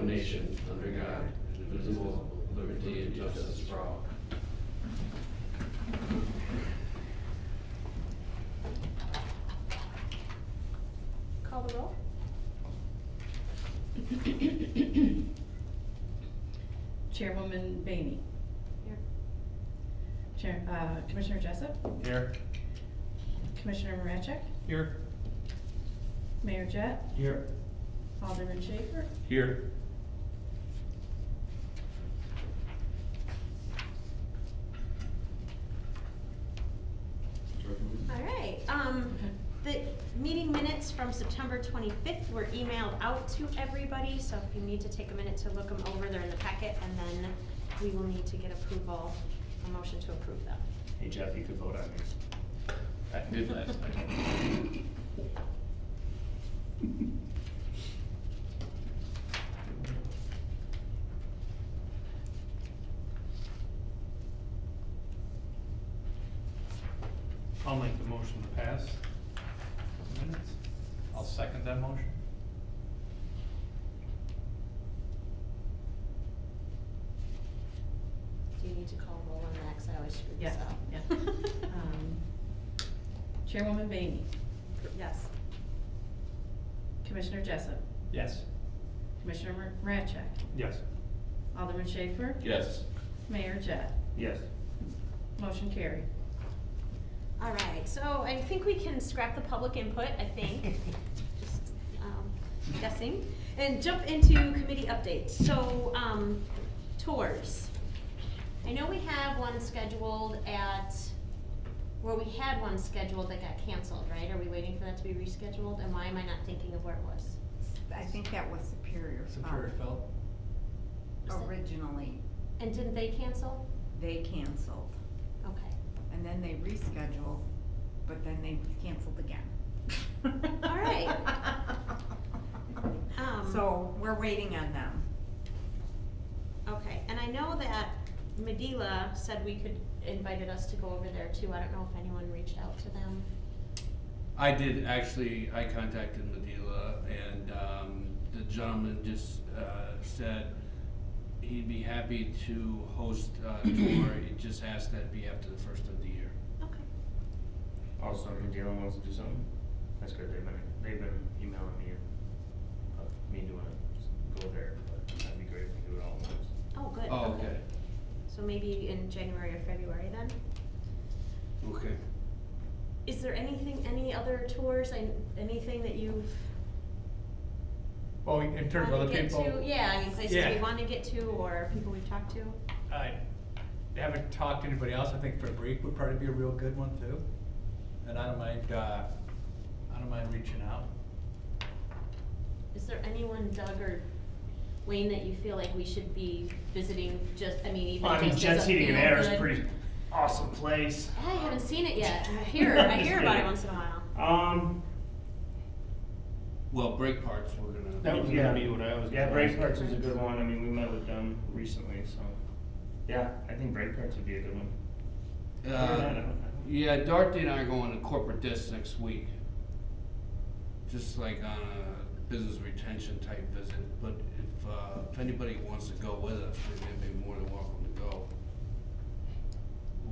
one nation, under God, indivisible, with liberty and justice for all. Call the roll. Chairwoman Bainey. Here. Commissioner Jessup. Here. Commissioner Marachek. Here. Mayor Jett. Here. Alderman Schaefer. Here. All right, the meeting minutes from September 25th were emailed out to everybody, so if you need to take a minute to look them over, they're in the packet, and then we will need to get approval, a motion to approve them. Hey Jeff, you could vote on these. I did last night. I'll make the motion to pass the minutes. I'll second that motion. Do you need to call roll on that, 'cause I always screw this Yeah, up? yeah. Chairwoman Bainey. Yes. Commissioner Jessup. Yes. Commissioner Marachek. Yes. Alderman Schaefer. Yes. Mayor Jett. Yes. Motion carried. All right, so I think we can scrap the public input, I think, just guessing, and jump into committee updates. So, tours. I know we have one scheduled we had one scheduled that got canceled, right? Are we waiting for that to be rescheduled? And why am I not thinking of where it was? I think that was Superior. Superior felt. Is it- Originally, And didn't they cancel? they canceled, Okay. and then they rescheduled, but then they canceled again. All right. So, we're waiting on them. Okay, and I know that Medela said invited us to go over there too. I don't know if anyone reached out to them. I did, actually, I contacted Medela, and the gentleman just said he'd be happy to host a tour. He just asked that it be after the first of the year. Okay. Also, Medela wants to do something. That's good. They've been emailing me of me doing it. Go there, but that'd be great if we do it all at once. Oh, good. Oh, okay. So maybe in January or February then? Okay. Is there any other tours, anything that you've Well, in terms of wanted other to get people. to? Yeah, I mean, places Yeah. we want to get to or people we've talked to? I haven't talked to anybody else. I think Fabrique would probably be a real good one too. And I don't mind reaching out. Is there anyone, Doug or Wayne, that you feel like we should be visiting even Well, I mean, just Jet's as a Heating and Air is a feel-good? pretty awesome place. I haven't seen it yet. I hear about it once in a while. Well, brake parts, we're gonna. That was yeah. gonna be what I was. Yeah, Brake Parts is a good one. I mean, we met with them recently, so yeah, I think Brake Parts would be a good one. Yeah, Dorothy and I are going to corporate disc next week. Just like on a business retention type visit, but if anybody wants to go with us, they'd be more than welcome to go.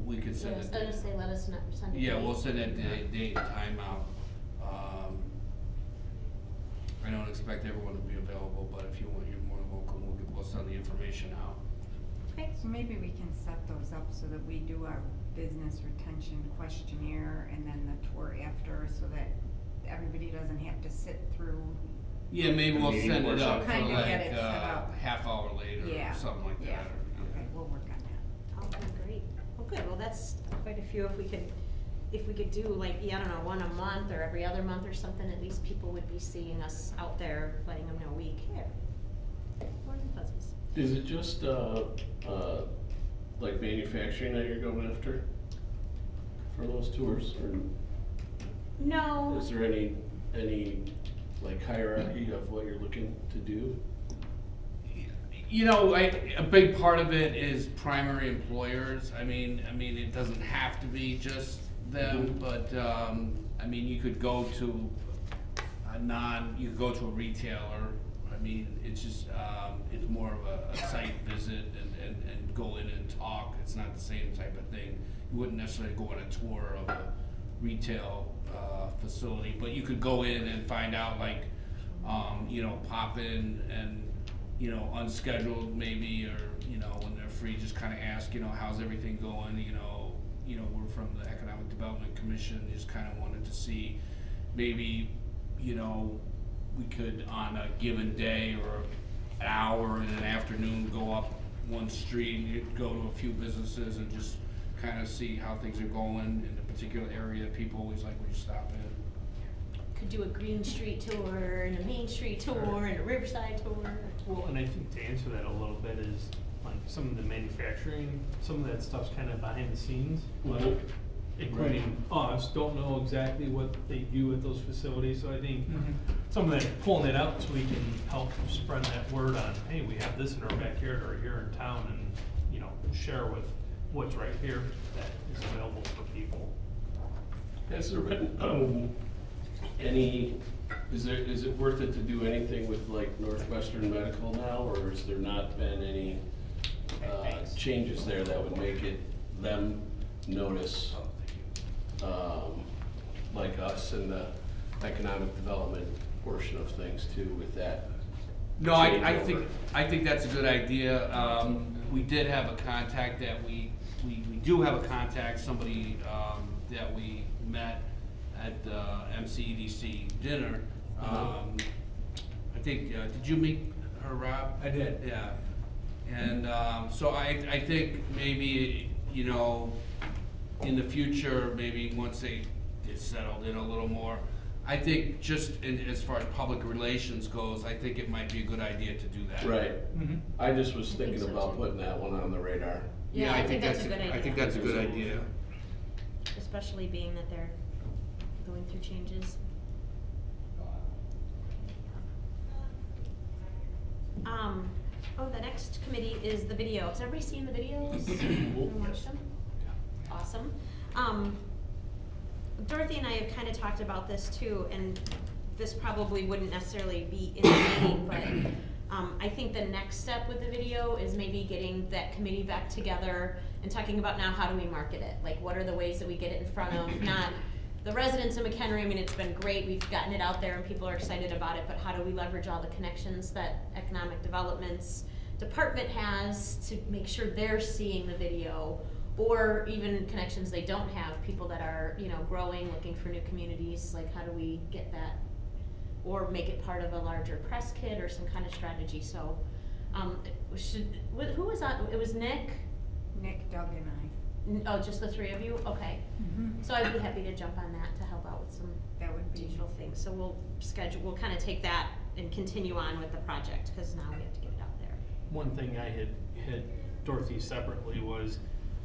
We could send I was it. gonna say, let us know, send it. Yeah, we'll send that date and time out. I don't expect everyone to be available, but if you want, you're more than welcome. We'll send the information out. Okay. So maybe we can set those up so that we do our business retention questionnaire and then the tour after, so that everybody doesn't have to sit through. Yeah, maybe we'll Meeting send it workshop. up for Kinda like get it set up. half hour later Yeah, or something like yeah. that. or- Okay, we'll work on that. Okay, great. Well, good. Well, that's quite a few. If we could do like, I don't know, one a month or every other month or something, at least people would be seeing us out there, letting them know we care. More than fuzzies. Is it just like manufacturing that you're going after for those tours, or No. is there any like hierarchy of what you're looking to do? You know, a big part of it is primary employers. I mean, it doesn't have to be just them, but I mean, you could go to a retailer. I mean, it's just, it's more of a site visit and go in and talk. It's not the same type of thing. You wouldn't necessarily go on a tour of a retail, facility, but you could go in and find out, like, you know, pop in and, you know, unscheduled maybe, or, you know, when they're free, just kinda ask, you know, how's everything going, you know, we're from the Economic Development Commission, just kinda wanted to see, maybe, you know, we could, on a given day or an hour in an afternoon, go up one street, you'd go to a few businesses and just kinda see how things are going in a particular area. People always like when you stop in. Could do a Green Street tour, and a Main Street tour, and a Riverside tour. Well, and I think to answer that a little bit is, like, some of the manufacturing, some of that stuff's kind of behind the scenes, like, including us, don't know exactly what they do at those facilities, so I think some of that, pulling it out so we can help spread that word on, hey, we have this in our backyard or here in town, and, you know, share with what's right here that is available for people. Has there been, is it worth it to do anything with like Northwestern Medical now, or has there not been any, changes there that would make them notice, like us in the economic development portion of things too with that? No, I changeover? think that's a good idea. We did have a contact that we do have a contact, somebody, that we met at the MCEDC dinner. I think, did you meet her, Rob? I did. Yeah. And, so I think maybe, you know, in the future, maybe once they get settled in a little more, I think just as far as public relations goes, I think it might be a good idea to do that. Right. Mhm. I just was I think thinking so, about too. putting that one on the radar. Yeah, I think that's a good idea. I think that's a good idea. Especially being that they're going through changes. The next committee is the video. Has everybody seen the videos? Everyone watched them? Awesome. Dorothy and I have kind of talked about this too, and this probably wouldn't necessarily be in the meeting, but I think the next step with the video is maybe getting that committee back together and talking about now how do we market it? Like, what are the ways that we get it in front of, not the residents of McHenry. I mean, it's been great, we've gotten it out there and people are excited about it, but how do we leverage all the connections that Economic Development's department has to make sure they're seeing the video, or even connections they don't have, people that are, you know, growing, looking for new communities, like how do we get that, or make it part of a larger press kit or some kind of strategy. So, who was on, it was Nick? Nick, Doug, and I. Oh, just the three of you? Okay. So I'd be happy to jump on that to help out with some That would be. digital things. So we'll kind of take that and continue on with the project, because now we have to get it out there. One thing I had hit Dorothy separately was,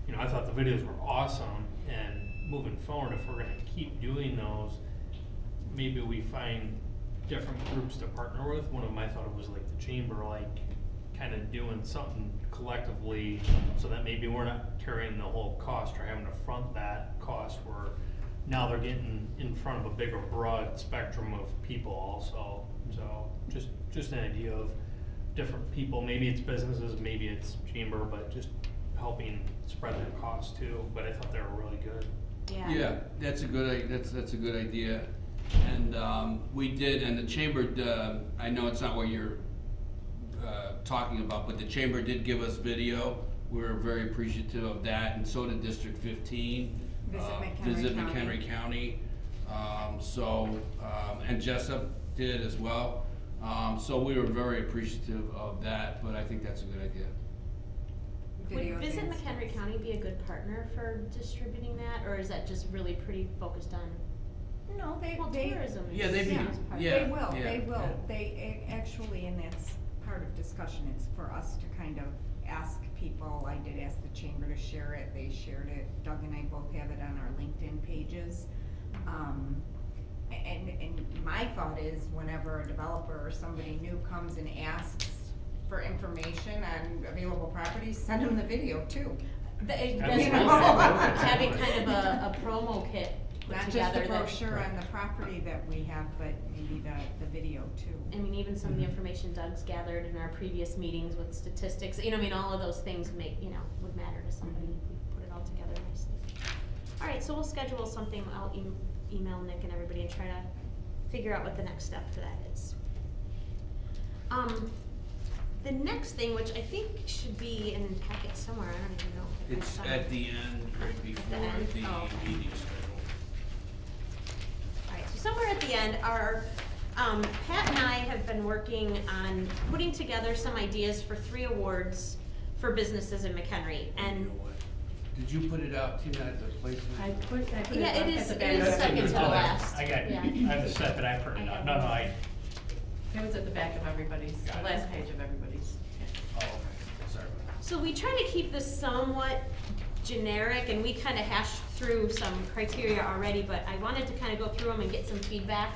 you know, I thought the videos were awesome, and moving forward, if we're gonna keep doing those, maybe we find different groups to partner with. One of them, I thought it was like the chamber, like kind of doing something collectively, so that maybe we're not carrying the whole cost or having to front that cost, where now they're getting in front of a bigger, broad spectrum of people also. So just an idea of different people, maybe it's businesses, maybe it's chamber, but just helping spread that cost too. But I thought they were really good. Yeah, that's a good idea. And we did, and the chamber, I know it's not what you're talking about, but the chamber did give us video. We're very appreciative of that, and so did District 15. Visit McHenry County. And Jessup did as well. So we were very appreciative of that, but I think that's a good idea. Would Visit McHenry County be a good partner for distributing that, or is that just really pretty focused on, No, they tourism? Yeah, they'd be- is part of yeah. it. They will, yeah. they actually, and that's part of discussion, it's for us to kind of ask people. I did ask the chamber to share it, they shared it, Doug and I both have it on our LinkedIn pages. And my thought is, whenever a developer or somebody new comes and asks for information on available properties, send them the video too. That's That's what what I I said, said. having kind of a promo kit put Not just together the that. brochure on the property that we have, but maybe the video too. I mean, even some of the information Doug's gathered in our previous meetings with statistics, you know, I mean, all of those things make, you know, would matter to somebody if we put it all together nicely. All right, so we'll schedule something, I'll email Nick and everybody and try to figure out what the next step for that is. The next thing, which I think should be in the packet somewhere, I don't even know if I It's saw at it. the end, right before end? the Oh, okay. meeting schedule. Alright, so somewhere at the end, our, Pat and I have been working on putting together some ideas for 3 awards for businesses in McHenry, and You know what? Did you put it out, Tina, at the place? I put it yeah, up it at is, the it back. is That's second good to call. last. I got, Yeah. I have the set that I printed out. No, I, It was at the back of everybody's, Got the it. last page of everybody's. oh, okay, sorry about that. So we try to keep this somewhat generic, and we kind of hashed through some criteria already, but I wanted to kind of go through them and get some feedback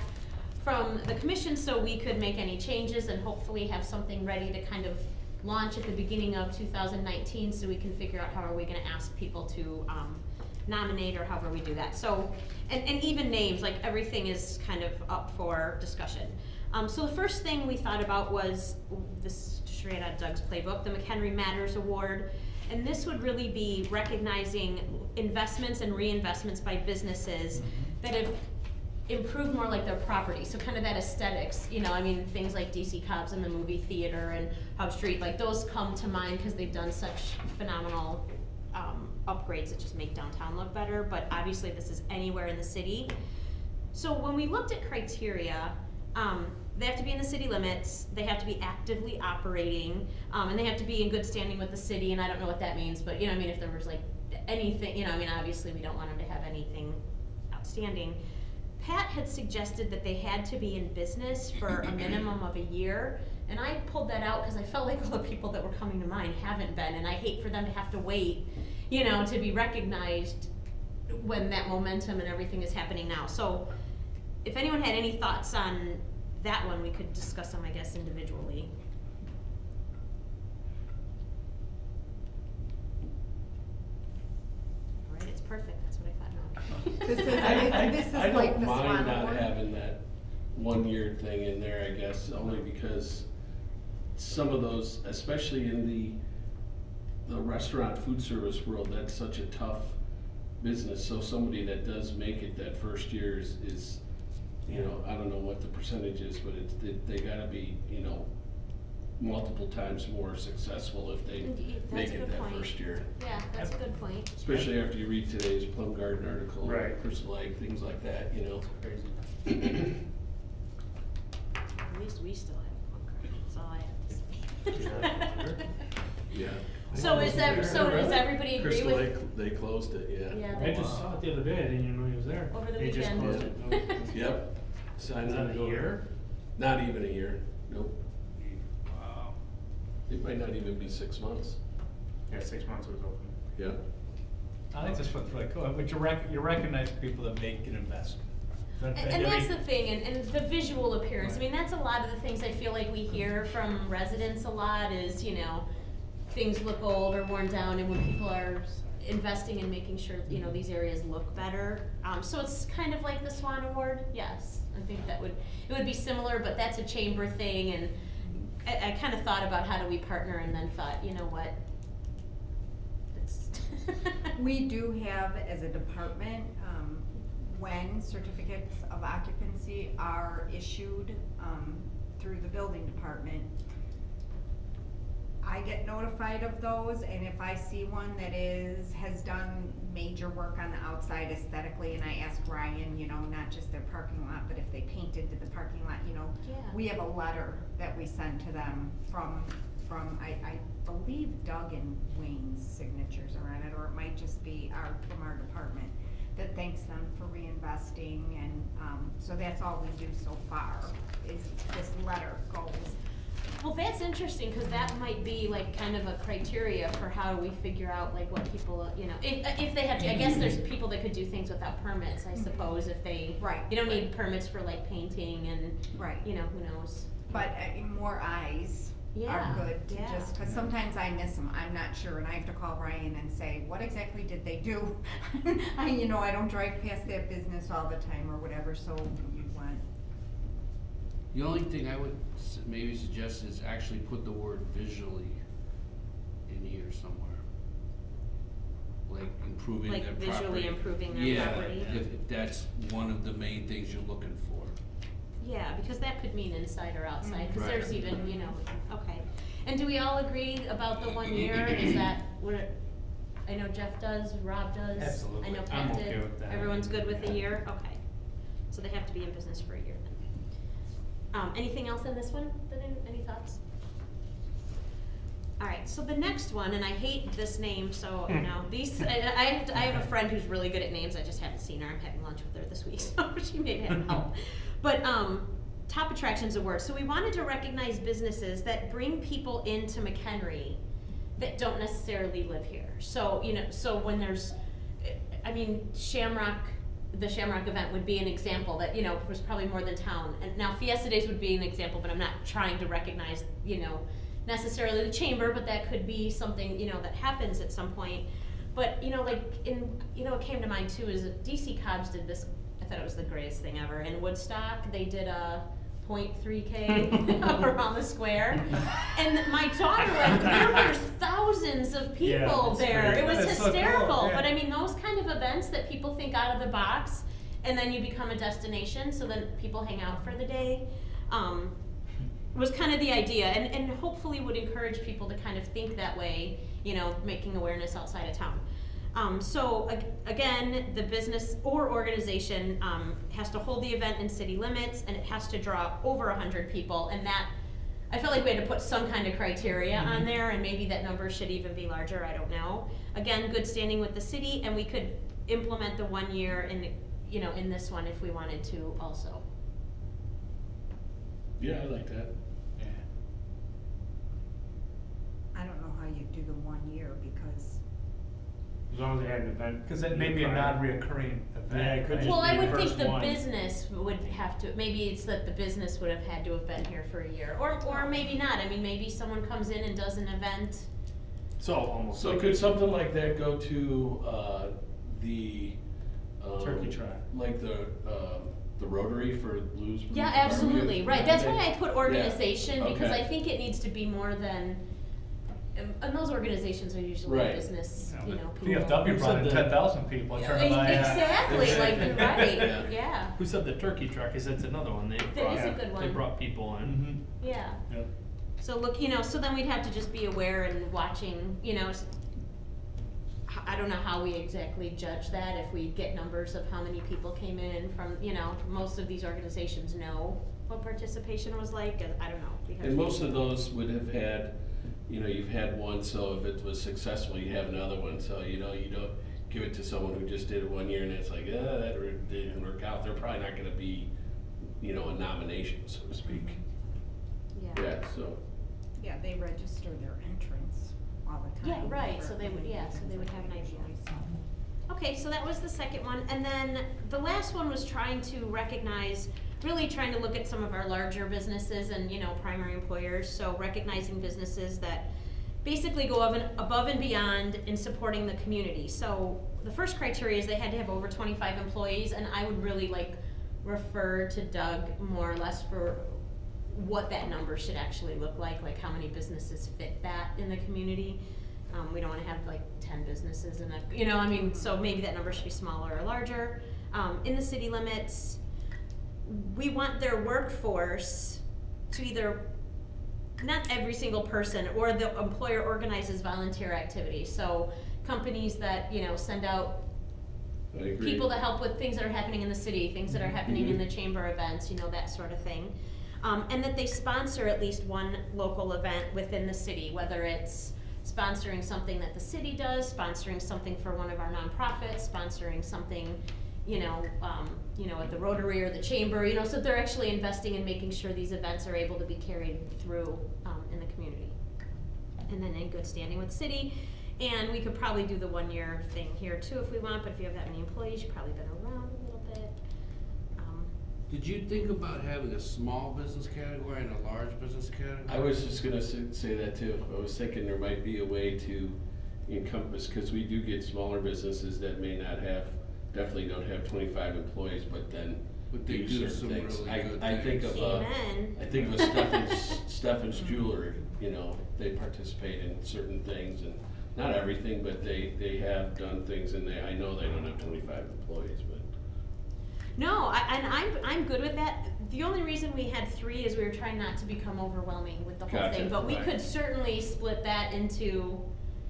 from the commission so we could make any changes and hopefully have something ready to kind of launch at the beginning of 2019 so we can figure out how are we gonna ask people to nominate or however we do that. So, and even names, like everything is kind of up for discussion. So the first thing we thought about was this straight out of Doug's playbook, the McHenry Matters Award. And this would really be recognizing investments and reinvestments by businesses that have improved more like their property. So kind of that aesthetics, you know, I mean, things like DC Cobbs and the movie theater and Hub Street, like those come to mind because they've done such phenomenal upgrades that just make downtown look better. But obviously this is anywhere in the city. So when we looked at criteria, they have to be in the city limits, they have to be actively operating, and they have to be in good standing with the city, and I don't know what that means, but you know, I mean, if there was like anything, you know, I mean, obviously we don't want them to have anything outstanding. Pat had suggested that they had to be in business for a minimum of a year, and I pulled that out because I felt like all the people that were coming to mind haven't been, and I hate for them to have to wait, you know, to be recognized when that momentum and everything is happening now. So if anyone had any thoughts on that one, we could discuss them, I guess, individually. All right, it's perfect, that's what I thought, no. This is, this is I like don't the mind Swan not Award. having that 1-year thing in there, I guess, only because some of those, especially in the restaurant food service world, that's such a tough business. So somebody that does make it that first year is you know, I don't know what the percentage is, but they gotta be, you know, multiple times more successful if they Indeed, that's make a it good that point. first year. Yeah, that's a good point. Especially after you read today's Plum Garden article, Right. Crystal Lake, things like that, you know. Crazy. At least we still have one card, that's all I have to say. Yeah. So is that, so does everybody agree Crystal with? Lake, they closed it, yeah. Yeah, I they, just saw it the other day, I didn't even know he was there. over the They just weekend. closed it. Yep. Signs Is on that the a door. year? Not even a year, nope. Wow. It might not even be 6 months. Yeah, 6 months it was open. Yeah. I think that's what's really cool, but you recognize people that make an investment. And that's the thing, and the visual appearance, I mean, that's a lot of the things I feel like we hear from residents a lot is, you know, things look old or worn down, and when people are investing in making sure, you know, these areas look better. So it's kind of like the Swan Award, yes, I think it would be similar, but that's a chamber thing, and I kind of thought about how do we partner, and then thought, you know what? It's We do have, as a department, when certificates of occupancy are issued, through the building department, I get notified of those, and if I see one that has done major work on the outside aesthetically, and I ask Ryan, you know, not just their parking lot, but if they painted the parking lot, you know, Yeah. we have a letter that we send to them from I believe Doug and Wayne's signatures are on it, or it might just be from our department, that thanks them for reinvesting, and, so that's all we do so far, is this letter goes. Well, that's interesting, cause that might be like kind of a criteria for how we figure out like what people, you know, if they have to, I guess there's people that could do things without permits, I suppose, if they. Right, You don't right. need permits for like painting and, Right. you know, who knows? But more eyes Yeah, are good to yeah. just, cause sometimes I miss them, I'm not sure, and I have to call Ryan and say, what exactly did they do? I don't drive past that business all the time or whatever, so you want, The only thing I would maybe suggest is actually put the word visually in here somewhere. Like improving Like their visually property. improving their Yeah, property. if that's one of the main things you're looking for. Yeah, because that could mean inside or outside, cause Right. there's even, okay. And do we all agree about the 1 year? Is that what I know Jeff does, Rob does? Absolutely. I know I'm Pat okay did. with that. Everyone's good with a year? Okay. So they have to be in business for a year then. Anything else in this one? Any thoughts? All right, so the next one, and I hate this name, so, these, I have a friend who's really good at names, I just haven't seen her, I'm having lunch with her this week, so she may have help. But, top attractions award, so we wanted to recognize businesses that bring people into McHenry that don't necessarily live here. So, so when there's, Shamrock, the Shamrock event would be an example that, was probably more than town. And now Fiesta Days would be an example, but I'm not trying to recognize, necessarily the chamber, but that could be something, that happens at some point. But, what came to mind too is that DC Cobbs did this, I thought it was the greatest thing ever. In Woodstock, they did a 0.3K around the square. And my daughter, there were thousands of people that's there. great. It was That is so cool, hysterical. yeah. But those kind of events that people think out of the box, and then you become a destination, so then people hang out for the day, was kind of the idea, and hopefully would encourage people to kind of think that way, making awareness outside of town. So again, the business or organization has to hold the event in city limits, and it has to draw over 100 people, and that, I felt like we had to put some kind of criteria on there, and maybe that number should even be larger, I don't know. Again, good standing with the city, and we could implement the 1 year in this one if we wanted to also. Yeah, I like that. Yeah. I don't know how you do the 1 year, because As long as they had an event. Cause that may be a non-reoccurring event. Yeah, it could right? just Well, I be the would think first the one. business would have to, maybe it's that the business would have had to have been here for a year, or maybe not, maybe someone comes in and does an event. So almost So like could something like that go to, the, Turkey trot. like the Rotary for Blues? Yeah, Barbecue? absolutely, right, that's why I put Yeah, organization, because okay. I think it needs to be more than, and those organizations are usually Right. business, people. VFW Who brought said in that? 10,000 people and turned them out. Exactly, like, you're right, Yeah. yeah, Who said the turkey truck? Is that's another one? They That brought, is a good They one. brought people in. Mm-hmm. yeah. Yep. So look, so then we'd have to just be aware and watching, I don't know how we exactly judge that, if we get numbers of how many people came in from, most of these organizations know what participation was like, and I don't know. because And most of those would have had, you've had one, so if it was successful, you have another one, so, you don't give it to someone who just did it 1 year and it's like, that didn't work out, they're probably not gonna be, a nomination, so to speak. Yeah, so, yeah, they register their entrance all the time. Yeah, right, for so they would, events so they would like have an that idea. usually, so. Okay, so that was the second one, and then the last one was trying to recognize, really trying to look at some of our larger businesses and, primary employers, so recognizing businesses that basically go above and beyond in supporting the community. So the first criteria is they had to have over 25 employees, and I would really refer to Doug more or less for what that number should actually look like how many businesses fit that in the community. We don't wanna have 10 businesses in a, so maybe that number should be smaller or larger. In the city limits, we want their workforce to either, not every single person, or the employer organizes volunteer activities. So companies that, send out I agree. people to help with things that are happening in the city, things that are happening in the chamber events, that sort of thing. And that they sponsor at least one local event within the city, whether it's sponsoring something that the city does, sponsoring something for one of our nonprofits, sponsoring something, at the Rotary or the Chamber, so they're actually investing in making sure these events are able to be carried through in the community. And then in good standing with the city. And we could probably do the 1 year thing here too if we want, but if you have that many employees, you've probably been around a little bit. Did you think about having a small business category and a large business category? I was just gonna say that too. I was thinking there might be a way to encompass, cause we do get smaller businesses that may not have, definitely don't have 25 employees, but then But they do do certain some things. really good I think things. of, Amen. I think with Steffen's Jewelry, you know, they participate in certain things and not everything, but they have done things and I know they don't have 25 employees, but. No, I'm good with that. The only reason we had 3 is we were trying not to become overwhelming with the whole Gotcha, thing, but we right. could certainly split that into,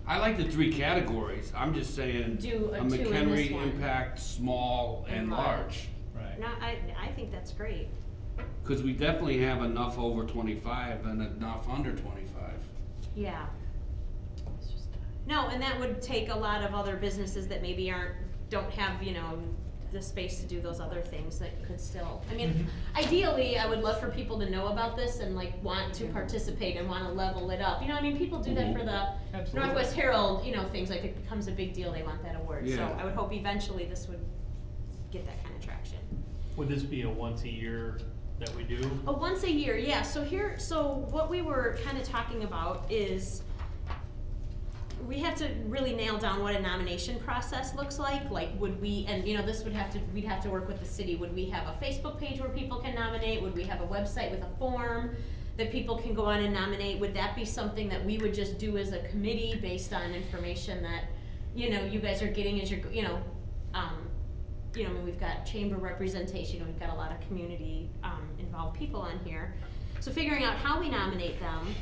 I like the 3 categories. I'm just saying Do a 2 in this McHenry, one. impact, small, and And large. Right. no, I think that's great. Because we definitely have enough over 25 and enough under 25. Yeah. No, and that would take a lot of other businesses that maybe don't have, you know, the space to do those other things that could still, I mean, ideally, I would love for people to know about this and like want to participate and wanna level it up. You know, I mean, people do that for the Absolutely. Northwest Herald, you know, things like it becomes a big deal, they want that award. So Yeah. I would hope eventually this would get that kind of traction. Would this be a once a year that we do? Once a year, yeah, so what we were kinda talking about is we have to really nail down what a nomination process looks like would we, and you know, we'd have to work with the city, would we have a Facebook page where people can nominate, would we have a website with a form that people can go on and nominate, would that be something that we would just do as a committee based on information that, you know, you guys are getting as you're, you know, I mean, we've got chamber representation, we've got a lot of community, involved people on here, so figuring out how we nominate them.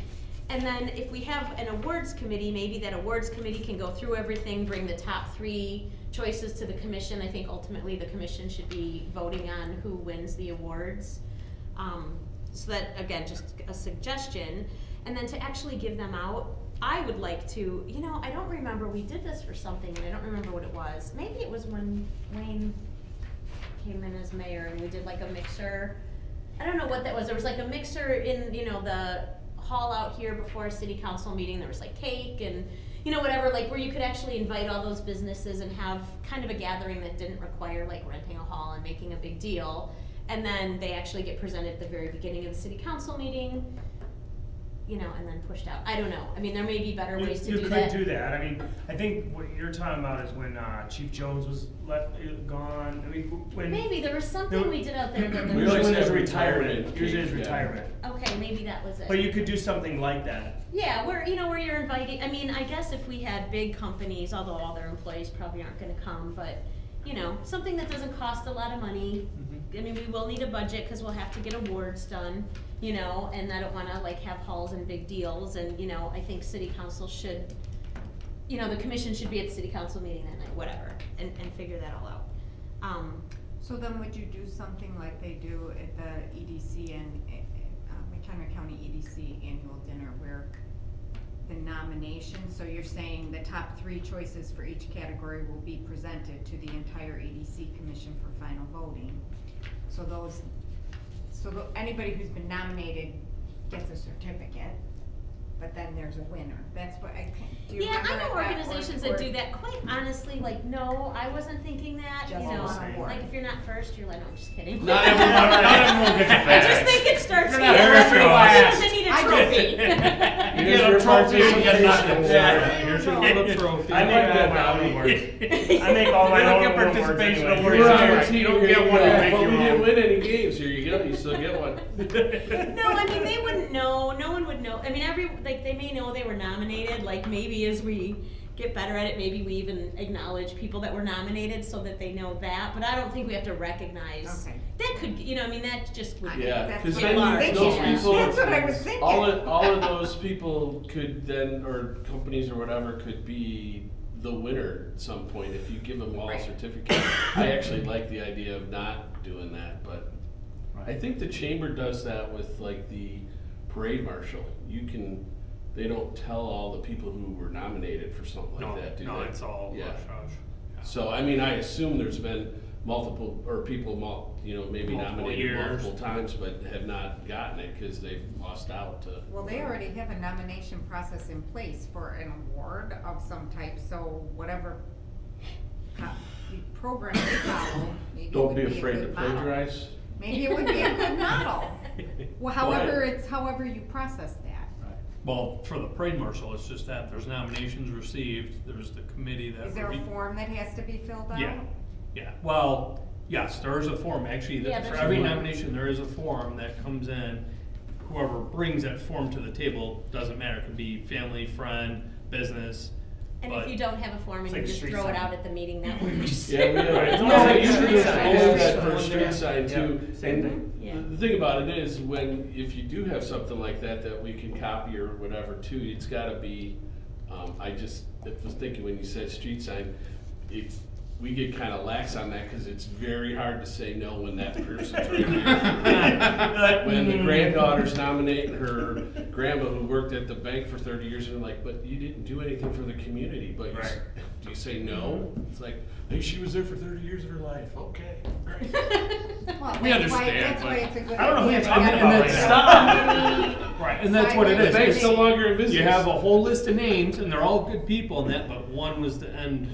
And then if we have an awards committee, maybe that awards committee can go through everything, bring the top 3 choices to the commission. I think ultimately the commission should be voting on who wins the awards. So that, again, just a suggestion. And then to actually give them out, I would like to, you know, I don't remember, we did this for something and I don't remember what it was. Maybe it was when Wayne came in as mayor and we did like a mixer. I don't know what that was. There was like a mixer in, you know, the hall out here before a city council meeting. There was like cake and, you know, whatever, like where you could actually invite all those businesses and have kind of a gathering that didn't require like renting a hall and making a big deal. And then they actually get presented at the very beginning of the city council meeting, you know, and then pushed out. I don't know. I mean, there may be better ways to do that. You could do that. I mean, I think what you're talking about is when Chief Jones was gone. I mean, when Maybe there was something we did out there that We usually always when his have retirement. retirement Usually his cake, yeah. retirement. Okay, maybe that was it. But you could do something like that. Yeah, where, you know, where you're inviting, I mean, I guess if we had big companies, although all their employees probably aren't gonna come, but, you know, something that doesn't cost a lot of money. I mean, we will need a budget, cause we'll have to get awards done, you know, and I don't wanna like have halls and big deals, and, you know, I think city council should, you know, the commission should be at the city council meeting that night, whatever, and figure that all out. So then would you do something like they do at the EDC and McHenry County EDC annual dinner where the nomination, so you're saying the top 3 choices for each category will be presented to the entire EDC commission for final voting? So anybody who's been nominated gets a certificate, but then there's a winner. That's what do you Yeah, remember I know that organizations or- that do that. Quite honestly, like, no, I wasn't thinking that, you Just know, on board. like if you're not first, you're like, no, I'm just kidding. Not everyone gets a I badge. just think it starts You're here. not first, you're Everyone last. doesn't need a I trophy. You Here's get your a trophy, you get nothing. participation. Here's your little trophy. I make all my own awards. I make all my You don't own get awards participation anyway. awards. You were on Here the team, you don't here get you one to go. make But your we didn't own. win any games, here you go, you still get one. No, I mean, they wouldn't know, no one would know. I mean, they may know they were nominated, like maybe as we get better at it, maybe we even acknowledge people that were nominated so that they know that, but I don't think we have to recognize. Okay. That could, you know, I mean, that just would. Yeah, That's cause what then I was those thinking. people. That's what I was thinking. All of those people could then, or companies or whatever, could be the winner at some point if you give them all a Right. certificate. I actually like the idea of not doing that, but I think the chamber does that with like the parade marshal. They don't tell all the people who were nominated for something like that, do they? No, it's all Yeah. hush hush. Yeah. So, I mean, I assume there's been multiple, or people, you know, maybe Multiple nominated years. multiple times, but have not gotten it because they've lost out to. Well, they already have a nomination process in place for an award of some type, so whatever the program they follow, maybe Don't would be a afraid to good model. plagiarize. Maybe it would be a good model. Well, however you process that. Well, for the parade marshal, it's just that there's nominations received, there's the committee that. Is there a form that has to be filled out? Yeah, well, yes, there is a form, actually, Yeah, for there's every a form. nomination, there is a form that comes in. Whoever brings that form to the table, doesn't matter, it could be family, friend, business. And but- if you don't have a form and It's you like just street throw it sign. out at the meeting, that works. Yeah, we have, Right. no, Yeah, usually it's sign. always that Yeah. for a street sign too. Yeah, same thing. Yeah. The thing about it is, if you do have something like that we can copy or whatever too, it's gotta be, I was thinking when you said street sign, we get kinda lax on that, cause it's very hard to say no when that person's right there. When the granddaughter's nominating her grandma who worked at the bank for 30 years, and they're like, but you didn't do anything for the community, but Right. do you say no? It's like, hey, she was there for 30 years of her life, okay, great. Well, We that's why- understand, That's why but- it's a good. I don't know who you're idea. talking And about that's right stop. Right, and that's what it The is. bank's It's- no longer in business. You have a whole list of names, and they're all good people and that, but one was the end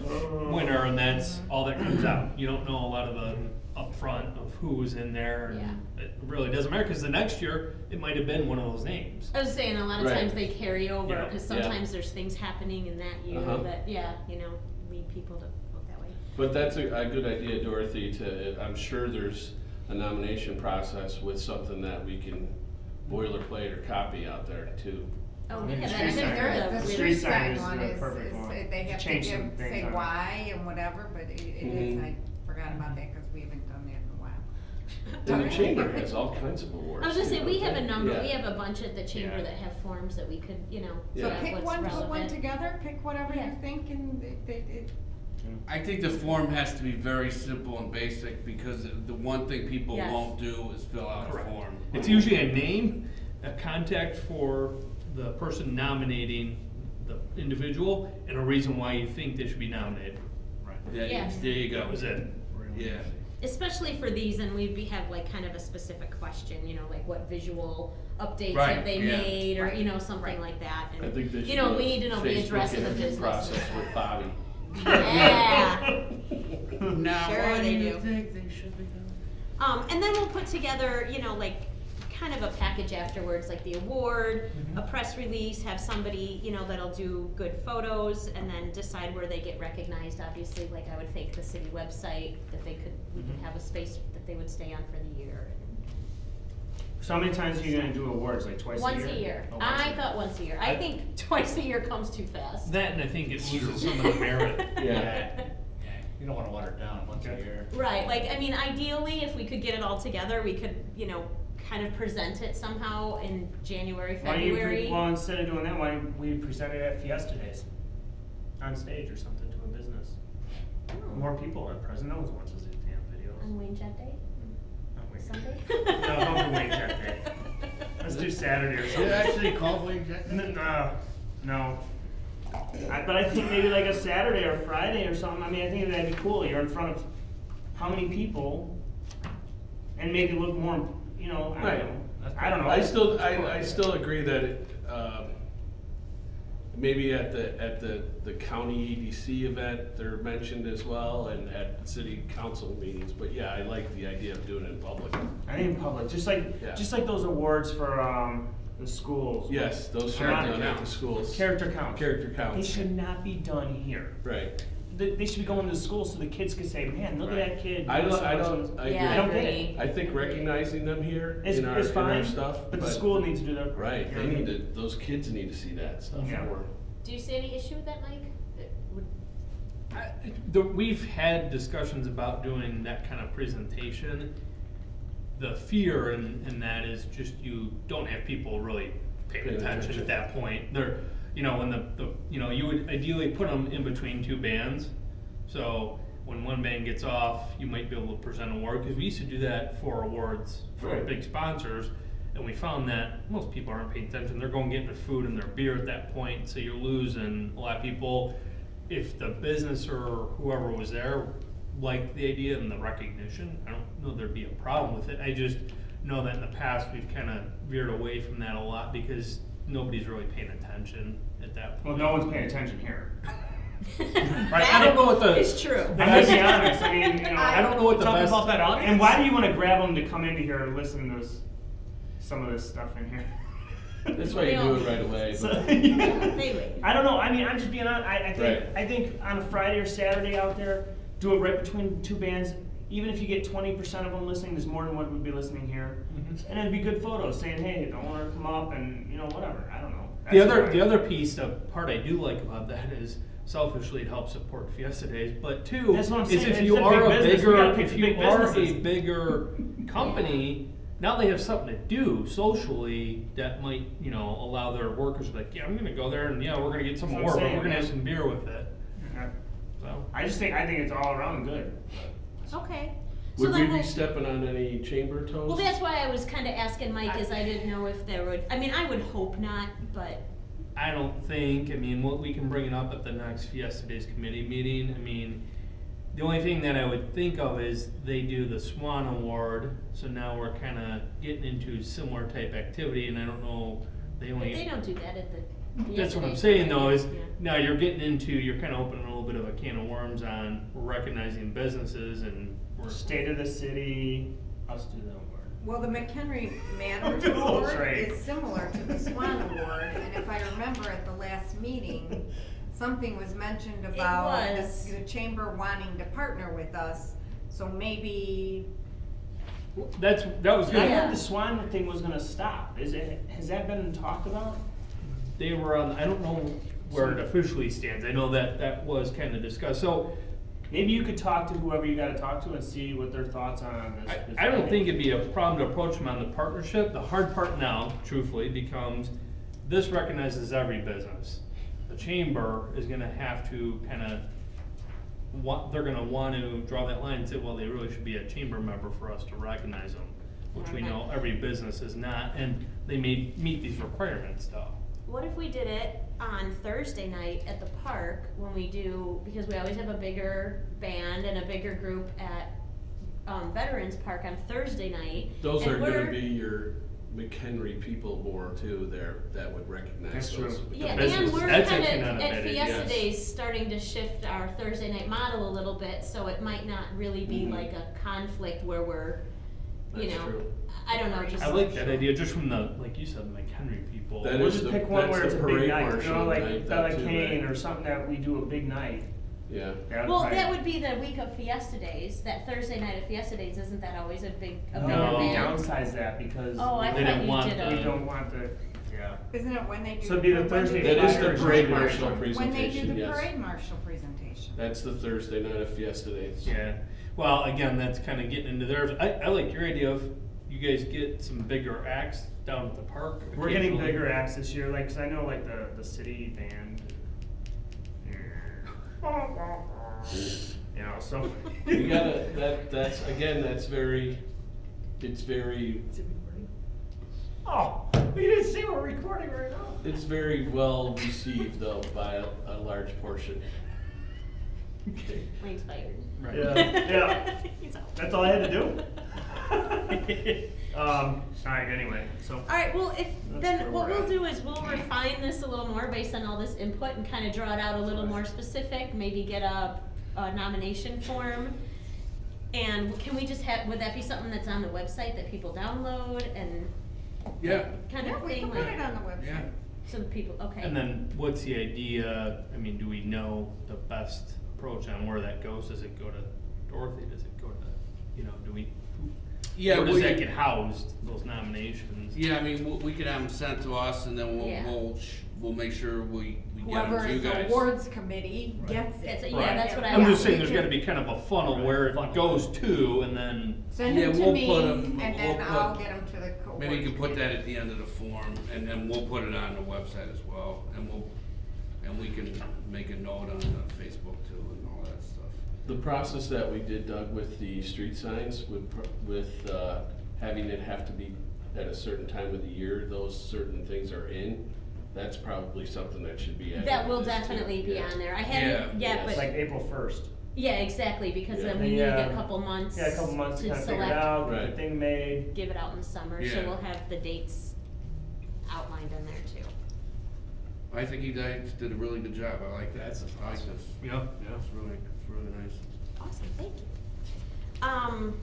winner, and that's all that comes out. You don't know a lot of the upfront of who was in there, and it really doesn't matter, because the next year, it might have been one of those names. I was saying, a lot of Right. times they carry over, Yeah. because Yeah. sometimes there's things happening in that year Uh-huh. that, lead people to vote that way. But that's a good idea, Dorothy, I'm sure there's a nomination process with something that we can boilerplate or copy out there too. Oh, I mean, yeah, the that street I've sign heard is- of. The really. street sign sign is one the is, perfect one. they have to Change some things say on it. why and whatever, but it is, Mhm. I forgot about that, cause we haven't done that in a while. And the chamber has all kinds of awards. I was gonna say, too, we don't have a they? number, Yeah. we have a bunch at the chamber Yeah. that have forms that we could, So So Yeah. pick what's one, put one relevant. together, pick whatever Yeah. you think, and it I think the form has to be very simple and basic, because the one thing people Yes. won't do is fill out a Correct. form. It's usually a name, a contact for the person nominating the individual, and a reason why you think they should be nominated. Right. Yeah. There you go. That was it. Yeah. Especially for these, and have like kind of a specific question, like what visual updates Right, have they yeah. made, or, Right. something Right. like that. I And, think they should we need to know the Facebook address of the interview business. process with Bobby. Yeah. Now, Sure why do they you do. think they should be done? And then we'll put together, kind of a package afterwards, like the award, a press release, have somebody, that'll do good photos, and then decide where they get recognized. Obviously, like I would think the city website, that we could have a space that they would stay on for the year. So how many times are you gonna do awards, like twice a year? Once a year. Oh, once a I year. thought once a year. I think twice a year comes too fast. That, and I think it loses some of the merit. Yeah. You don't wanna water it down once a Okay. year. Right, ideally, if we could get it all together, we could, kind of present it somehow in January, Why don't you, February. well, instead of doing that, why don't we present it at Fiesta Days? On stage or something to a business. Oh. More people are present, no one wants to see damn videos. On Wayne Jet Day? Oh, wait. Sunday? No, don't do Wayne Jet Day. Let's do Saturday or something. actually called Wayne Jet? No. But I think maybe like a Saturday or Friday or something, I think that'd be cool, you're in front of how many people? And make it look more, Right. I don't know. I still agree that maybe at the county EDC event, they're mentioned as well, and at city council meetings, but yeah, I like the idea of doing it in public. I think in public, just Yeah. like those awards for, the schools. Yes, those should Character be done at the counts. schools. Character counts. Character They counts. should not be done here. Right. They should be going to the schools so the kids can say, man, look at Right. that kid. I doing so don't, much and so-" I Yeah, I don't agree. get agree. it. I think recognizing them here It's, in our, it's in our fine, stuff. but the school needs to do their. Right, they need to, those kids need to see that stuff Yeah. more. Do you see any issue with that, Mike? It would- We've had discussions about doing that kind of presentation. The fear in that is just you don't have people really paying Paying attention attention. at that point. They're, when you would ideally put them in between two bands. So when one band gets off, you might be able to present an award, because we used to do that for awards for Right. big sponsors. And we found that most people aren't paying attention. They're going to get their food and their beer at that point, so you're losing a lot of people. If the business or whoever was there liked the idea and the recognition, I don't know there'd be a problem with it. I just know that in the past, we've kind of veered away from that a lot, because nobody's really paying attention at that Well, point. no one's paying attention here. Right, I don't know what the. It's true. I'm gonna be honest, I mean, you know. I don't know what the Talk best. about that audience. And why do you wanna grab them to come into here and listen to some of this stuff in here? That's why you do it right away. So, But They wait. I don't know, I mean, I'm just being honest, Right. I think on a Friday or Saturday out there, do it right between two bands. Even if you get 20% of them listening, there's more than what would be listening here. Mhm. And it'd be good photos saying, hey, don't wanna come up and, you know, whatever, I don't know. The other piece, the part I do like about that is selfishly it helps support Fiesta Days, but two, That's what I'm is saying, if it's you a are big a business. We bigger, gotta pick if the you big are businesses. a bigger company, now they have something to do socially that might, you know, allow their workers to be like, yeah, I'm gonna go there and yeah, we're gonna get some That's more, what I'm but saying, we're gonna have yeah. some beer with it, Yeah. so. I think it's all around good. Okay. So would we then be we'll, stepping on any chamber toes? well, that's why I was kinda asking Mike, is I didn't know if there would, I mean, I would hope not, but, I don't think, I mean, what we can bring it up at the next Fiesta Days committee meeting, I mean, the only thing that I would think of is they do the Swan Award, so now we're kinda getting into similar type activity, and I don't know, they but only. they don't do that at the. That's what I'm yesterday's saying though, is yeah. now you're getting into, you're kinda opening a little bit of a can of worms on recognizing businesses and we're. State of the city, us do that word. Well, the McHenry Matters That's Award right. is similar to the Swan Award, and if I remember at the last meeting, something was mentioned about was. the chamber wanting to partner with us, so maybe, That was I good. Yeah. heard the Swan thing was gonna stop, has that been talked about? They were on, I don't know where it officially stands, I know that was kinda discussed, so Maybe you could talk to whoever you gotta talk to and see what their thoughts are on this. I don't think it'd be a problem to approach them on the partnership. The hard part now, truthfully, becomes this recognizes every business. The chamber is gonna have to kinda, they're gonna want to draw that line and say, well, they really should be a chamber member for us to recognize them, which we Okay. know every business is not, and they may meet these requirements though. What if we did it on Thursday night at the park when we do, because we always have a bigger band and a bigger group at, Veterans Park on Thursday night. Those and are gonna we're- be your McHenry people more too, there, that would recognize That's those. true. Yeah, business. and we're That's kind actually of, not a at bad idea, Fiesta yes. Days, starting to shift our Thursday night model a little bit, so it might not really be Mhm. like a conflict where we're, you That's know, true. I don't know, just. I like that idea, just from the, like you said, the McHenry people. That We'll is just the- pick one that's where the it's a big parade night, you marshal know, like night, Bella that too, Cane right? or something that we do a big night. Yeah. That Well, probably- that would be the week of Fiesta Days, that Thursday night of Fiesta Days, isn't that always a bigger No. We band? downsize that because. Oh, I They thought didn't you want did the- We a, don't want the, yeah. isn't it when they do? So it'd be the when Thursday they do That is Friday the or parade Saturday. marshal When they do presentation, the yes. parade marshal presentation. That's the Thursday night of Fiesta Days. Yeah, well, again, that's kinda getting into theirs. I like your idea of, you guys get some bigger acts down at the park. We're getting occasionally. bigger acts this year, like, 'cause I know like the city band. You know, so. You gotta, that's, again, that's very, it's very, Oh, you didn't see we're recording right now. it's very well received though by a large portion. Mike's fired. Right. Yeah. He's out. That's all I had to do? Alright, anyway, so. Alright, well, if, That's then where what we're we'll at. do is we'll refine this a little more based on all this input and kinda draw it out a little more specific, maybe get a nomination form. And can we just have, would that be something that's on the website that people download and Yeah, kind Yeah, of we thing, can put like, it on the website. yeah. so the people, okay. And then what's the idea, I mean, do we know the best approach on where that goes? Does it go to Dorothy, does it go to, you know, do we, Yeah, where does we- that get housed, those nominations? Yeah, I mean, we could have them sent to us and then Yeah. we'll make sure we get Whoever them to you is the guys. awards committee Right. gets That's it. it, yeah, that's what I. I'm just saying, we there's can- gotta be kind of a funnel Right, where funnel. it goes to, and then, Send Yeah, them to we'll me, put 'em- and we'll then put- I'll get them to the co- Maybe you can awards put that committee. at the end of the form and then we'll put it on the website as well. And we can make a note on Facebook too and all that stuff. The process that we did, Doug, with the street signs, with having it have to be at a certain time of the year, those certain things are in, that's probably something that should be added. That will to this, too. definitely be Yeah. on there. I hadn't, Yeah, yeah, It's but, like April 1st. yeah, exactly, because then Yeah. we need Yeah. a couple months Yeah, a couple months to to kind of figure it select, out, get Right. the thing made. give it out in the summer, so Yeah. we'll have the dates outlined in there too. I think you guys did a really good job. I like that. That's I like this. Yeah, It's really nice. Awesome, thank you.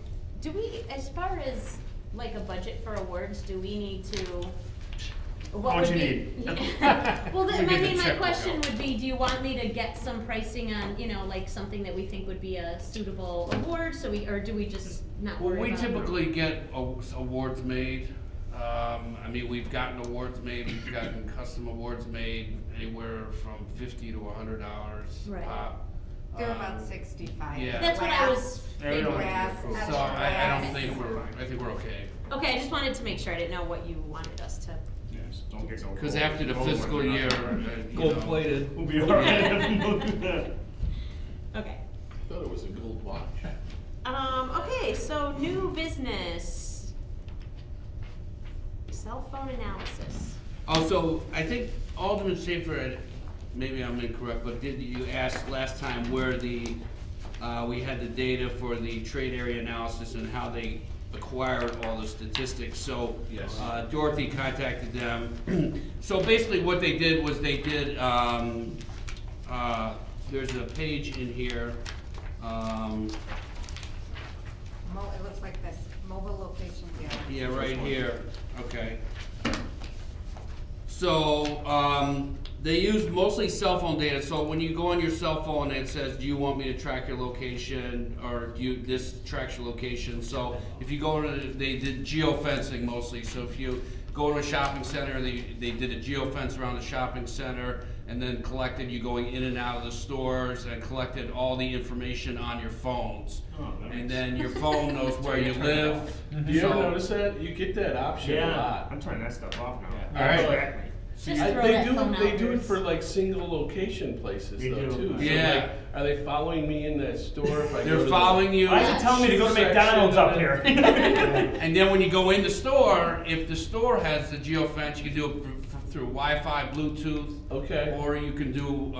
Do we, as far as like a budget for awards, do we need to? What How much would you be- need? Well, We then, get I the mean, my checkbook question out. would be, do you want me to get some pricing on, like something that we think would be a suitable award, or do we just not Well, worry we about it? typically get awards made. I mean, we've gotten awards made, we've gotten custom awards made anywhere from $50 to $100 Right. pop. They're about 65. Yeah. That's what I was Brass, There we go. figuring. brass, So extra I don't brass. think we're okay. Okay, I just wanted to make sure, I didn't know what you wanted us to. Yes, don't get no. Cause gold- after the gold ones fiscal are not year, gonna- you gold know, plated. We'll be alright. Okay. I thought it was a gold watch. Okay, so new business. Cell phone analysis. Also, I think Alderman Schaefer, maybe I'm incorrect, but did you ask last time where we had the data for the trade area analysis and how they acquired all the statistics? So, Yes. Dorothy contacted them. So basically what they did was they did, there's a page in here, It looks like this, mobile location data. yeah, right here, okay. So, they use mostly cell phone data, so when you go on your cell phone, it says, do you want me to track your location, or this tracks your location? So, if you go into, they did geofencing mostly, so if you go to a shopping center, they did a geofence around the shopping center, and then collected you going in and out of the stores, and collected all the information on your phones. Oh, nice. And then your phone knows where you live. Do you ever So- notice that? You get that option a Yeah, lot. I'm turning that stuff off now. Yeah. All right. Exactly. Just I- throw they that do phone they do it outwards. for like single location places They though do. too. So, Yeah. like, are they following me in that store if I go They're to the- following you. Why is it telling me to go to McDonald's up here? And then when you go in the store, if the store has the geofence, you can do it through Wi-Fi, Bluetooth, Okay. or you can do,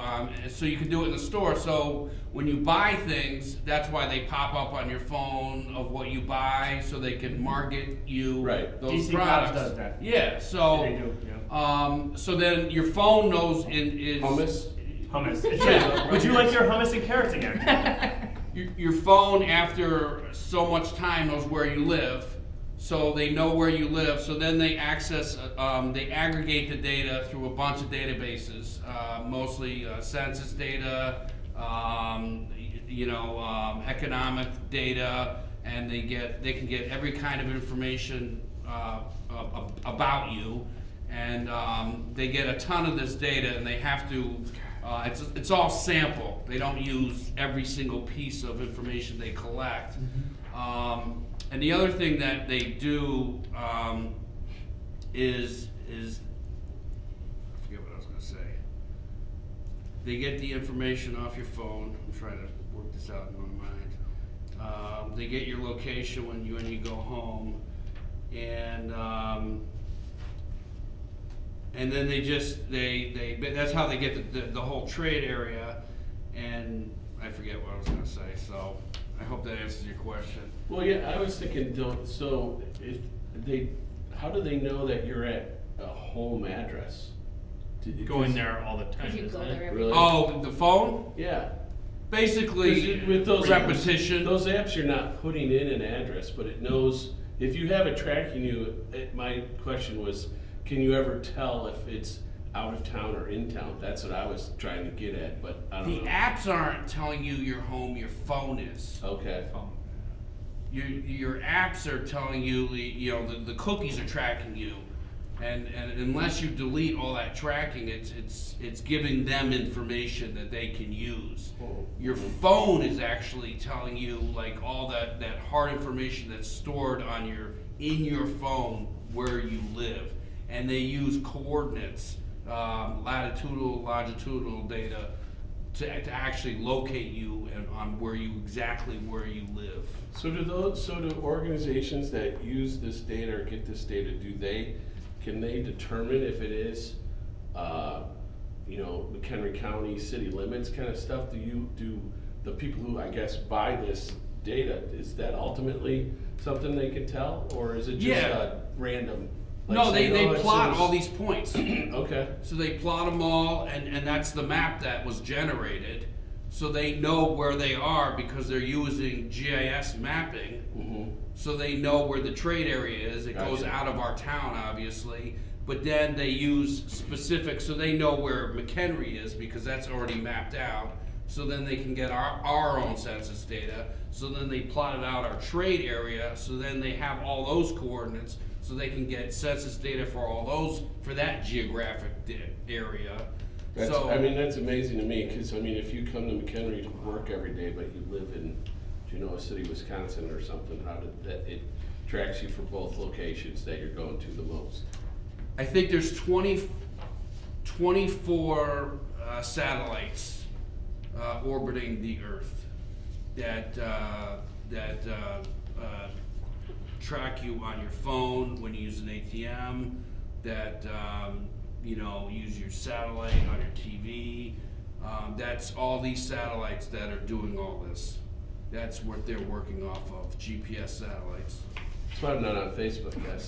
so you can do it in the store. So when you buy things, that's why they pop up on your phone of what you buy, so they can market you Right. those DC products. Pops does that. Yeah, so, They do, yeah. so then your phone knows is. Hummus. Hummus. It says, would you like your hummus and carrots again? Your phone, after so much time, knows where you live, so they know where you live. So then they access, they aggregate the data through a bunch of databases, mostly census data, economic data, and they can get every kind of information about you, and they get a ton of this data, and they have to. It's all sample. They don't use every single piece of information they collect. And the other thing that they do is I forget what I was going to say. They get the information off your phone. I'm trying to work this out in my mind. They get your location when you go home, and then they that's how they get the whole trade area. And I forget what I was going to say. So I hope that answers your question. Well, yeah, I was thinking. So if how do they know that you're at a home address? Going there all the time, Could you isn't go it? there every Really? Oh, the phone? Yeah. Basically, 'Cause with those repetition. Those apps, you're not putting in an address, but it knows if you have it tracking you. My question was, can you ever tell if it's out of town or in town? That's what I was trying to get at, but I don't The know. apps aren't telling you your home, your phone is. Okay. Your apps are telling you, the cookies are tracking you. And unless you delete all that tracking, it's giving them information that they can use. Your phone is actually telling you like all that hard information that's stored in your phone where you live. And they use coordinates, latitudinal, longitudinal data to actually locate you and on exactly where you live. So do organizations that use this data or get this data, can they determine if it is, McHenry County city limits kind of stuff? Do the people who, I guess, buy this data, is that ultimately something they can tell, or is it just Yeah. random? Like No, they saying, "Oh, plot it's- all these points. Okay. So they plot them all, and that's the map that was generated. So they know where they are because they're using GIS mapping. Mm-hmm. So they know where the trade area is. It goes Gotcha. out of our town, obviously. But then they use specific, so they know where McHenry is because that's already mapped out. So then they can get our own census data. So then they plotted out our trade area. So then they have all those coordinates. So they can get census data for all those, for that geographic area. That's, So, I mean, that's amazing to me, because, I mean, if you come to McHenry to work every day, but you live in, a city, Wisconsin or something, how did that, it tracks you for both locations that you're going to the most? I think there's 24 satellites orbiting the Earth that track you on your phone when you use an ATM, that use your satellite on your TV. That's all these satellites that are doing all this. That's what they're working off of, GPS satellites. That's why I'm not on Facebook, guys.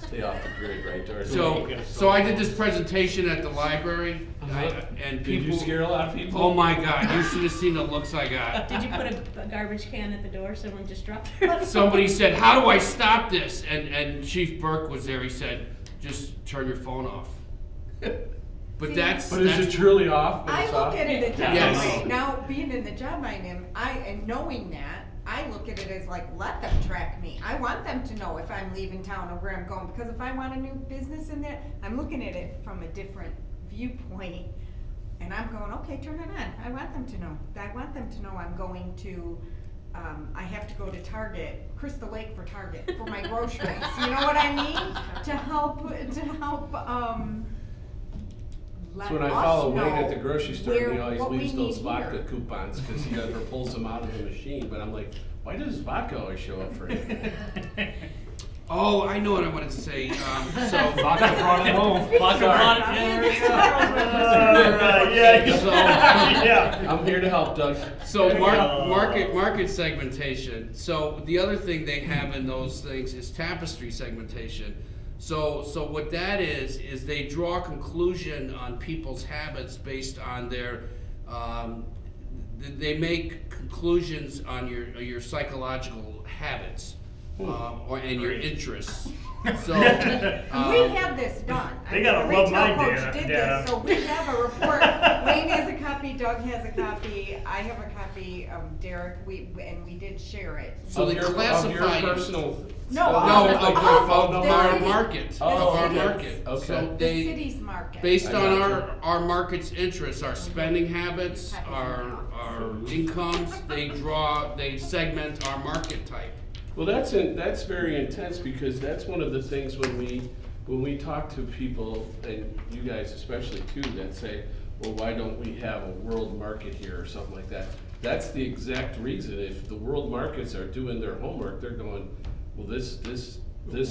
Stay off the grid, right, Dorothy? So I did this presentation at the library, and people. Did you scare a lot of people? Oh my God! You should have seen the looks I got. Did you put a garbage can at the door? Someone just dropped their. Somebody said, "How do I stop this?" And Chief Burke was there. He said, "Just turn your phone off." But that's. But is it truly off? I look at it a different Yes. way. Now, being in the job I'm in, and knowing that, I look at it as like, let them track me. I want them to know if I'm leaving town or where I'm going, because if I want a new business in there, I'm looking at it from a different viewpoint. And I'm going, okay, turn it on. I want them to know. I want them to know I'm going to, I have to go to Target, Crystal Lake for Target, for my groceries. You know what I mean? To help, let So when I us follow Wayne at know the grocery store, where- he always what we leaves those need vodka here. coupons, because he never pulls them out of the machine, but I'm like, why does vodka always show up for him? Oh, I know what I wanted to say. Vodka brought it home. Vodka brought it. Yeah. I'm here to help, Doug. So market segmentation. So the other thing they have in those things is tapestry segmentation. So what that is they draw a conclusion on people's habits based on their. They make conclusions on your psychological habits and your interests. So We have this done. They gotta The love my retail coach data- did data. this, so we have a report. Wayne has a copy, Doug has a copy, I have a copy, Derek, and we did share it. So they classify of you. your personal. No, No, of of the our city. market. The Of our cities. market. Okay. So The they. city's market. Based I on gotcha. our market's interests, our spending habits, our incomes, they segment our market type. Well, that's very intense, because that's one of the things when we talk to people, and you guys especially too, that say, well, why don't we have a world market here or something like that? That's the exact reason. If the world markets are doing their homework, they're going, well, this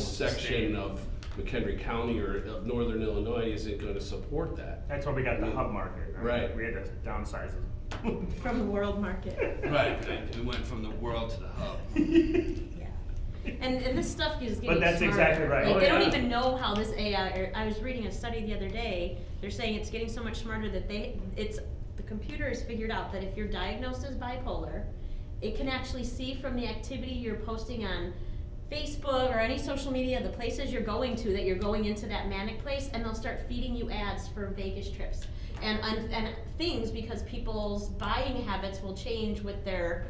section of McHenry County or of Northern Illinois isn't going to support that. That's why we got the hub market. Right. We had to downsize it. From the world market. Right. We went from the world to the hub. Yeah. And this stuff is getting But that's smarter. exactly right. Like, Oh, they don't yeah. even know how this AI, I was reading a study the other day, they're saying it's getting so much smarter that the computer has figured out that if you're diagnosed as bipolar, it can actually see from the activity you're posting on Facebook or any social media, the places you're going to, that you're going into that manic place, and they'll start feeding you ads for Vegas trips. And things, because people's buying habits will change with their,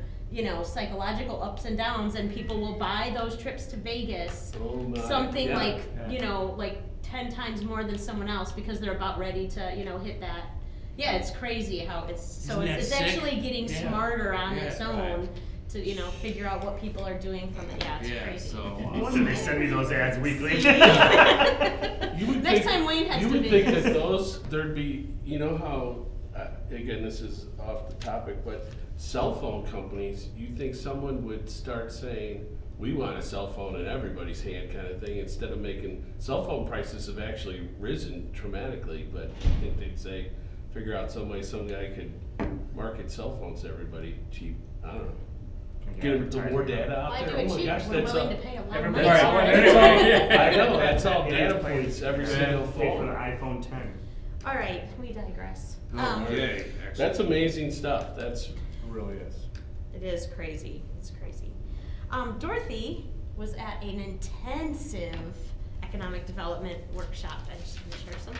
psychological ups and downs, and people will buy those trips to Vegas, Oh my, something yeah. like, like 10 times more than someone else, because they're about ready to, hit that. Yeah, it's crazy how it's Isn't that it's sick? actually getting Yeah. smarter on Yeah, its own right. to, figure out what people are doing from it. Yeah, it's crazy. So So they send me those ads weekly. You would Next think- time Wayne has You to would be. think that there'd be, how, again, this is off the topic, but cell phone companies, you think someone would start saying, we want a cell phone in everybody's hand kind of thing, instead of making, cell phone prices have actually risen dramatically, but I think they'd say, figure out some way some guy could market cell phones to everybody cheap. I don't know. get the more data out Why there. do it Oh my cheap gosh, if we're that's willing all. to pay a lot of Everybody- money? That's all, Right. that's all, I know, that's all Yeah, data it's like- points every Yeah. single Pay for the fall. iPhone 10. All right, we digress. Okay, excellent. That's amazing stuff, that's, It really is. It is crazy. It's crazy. Dorothy was at an intensive economic development workshop, and she's gonna share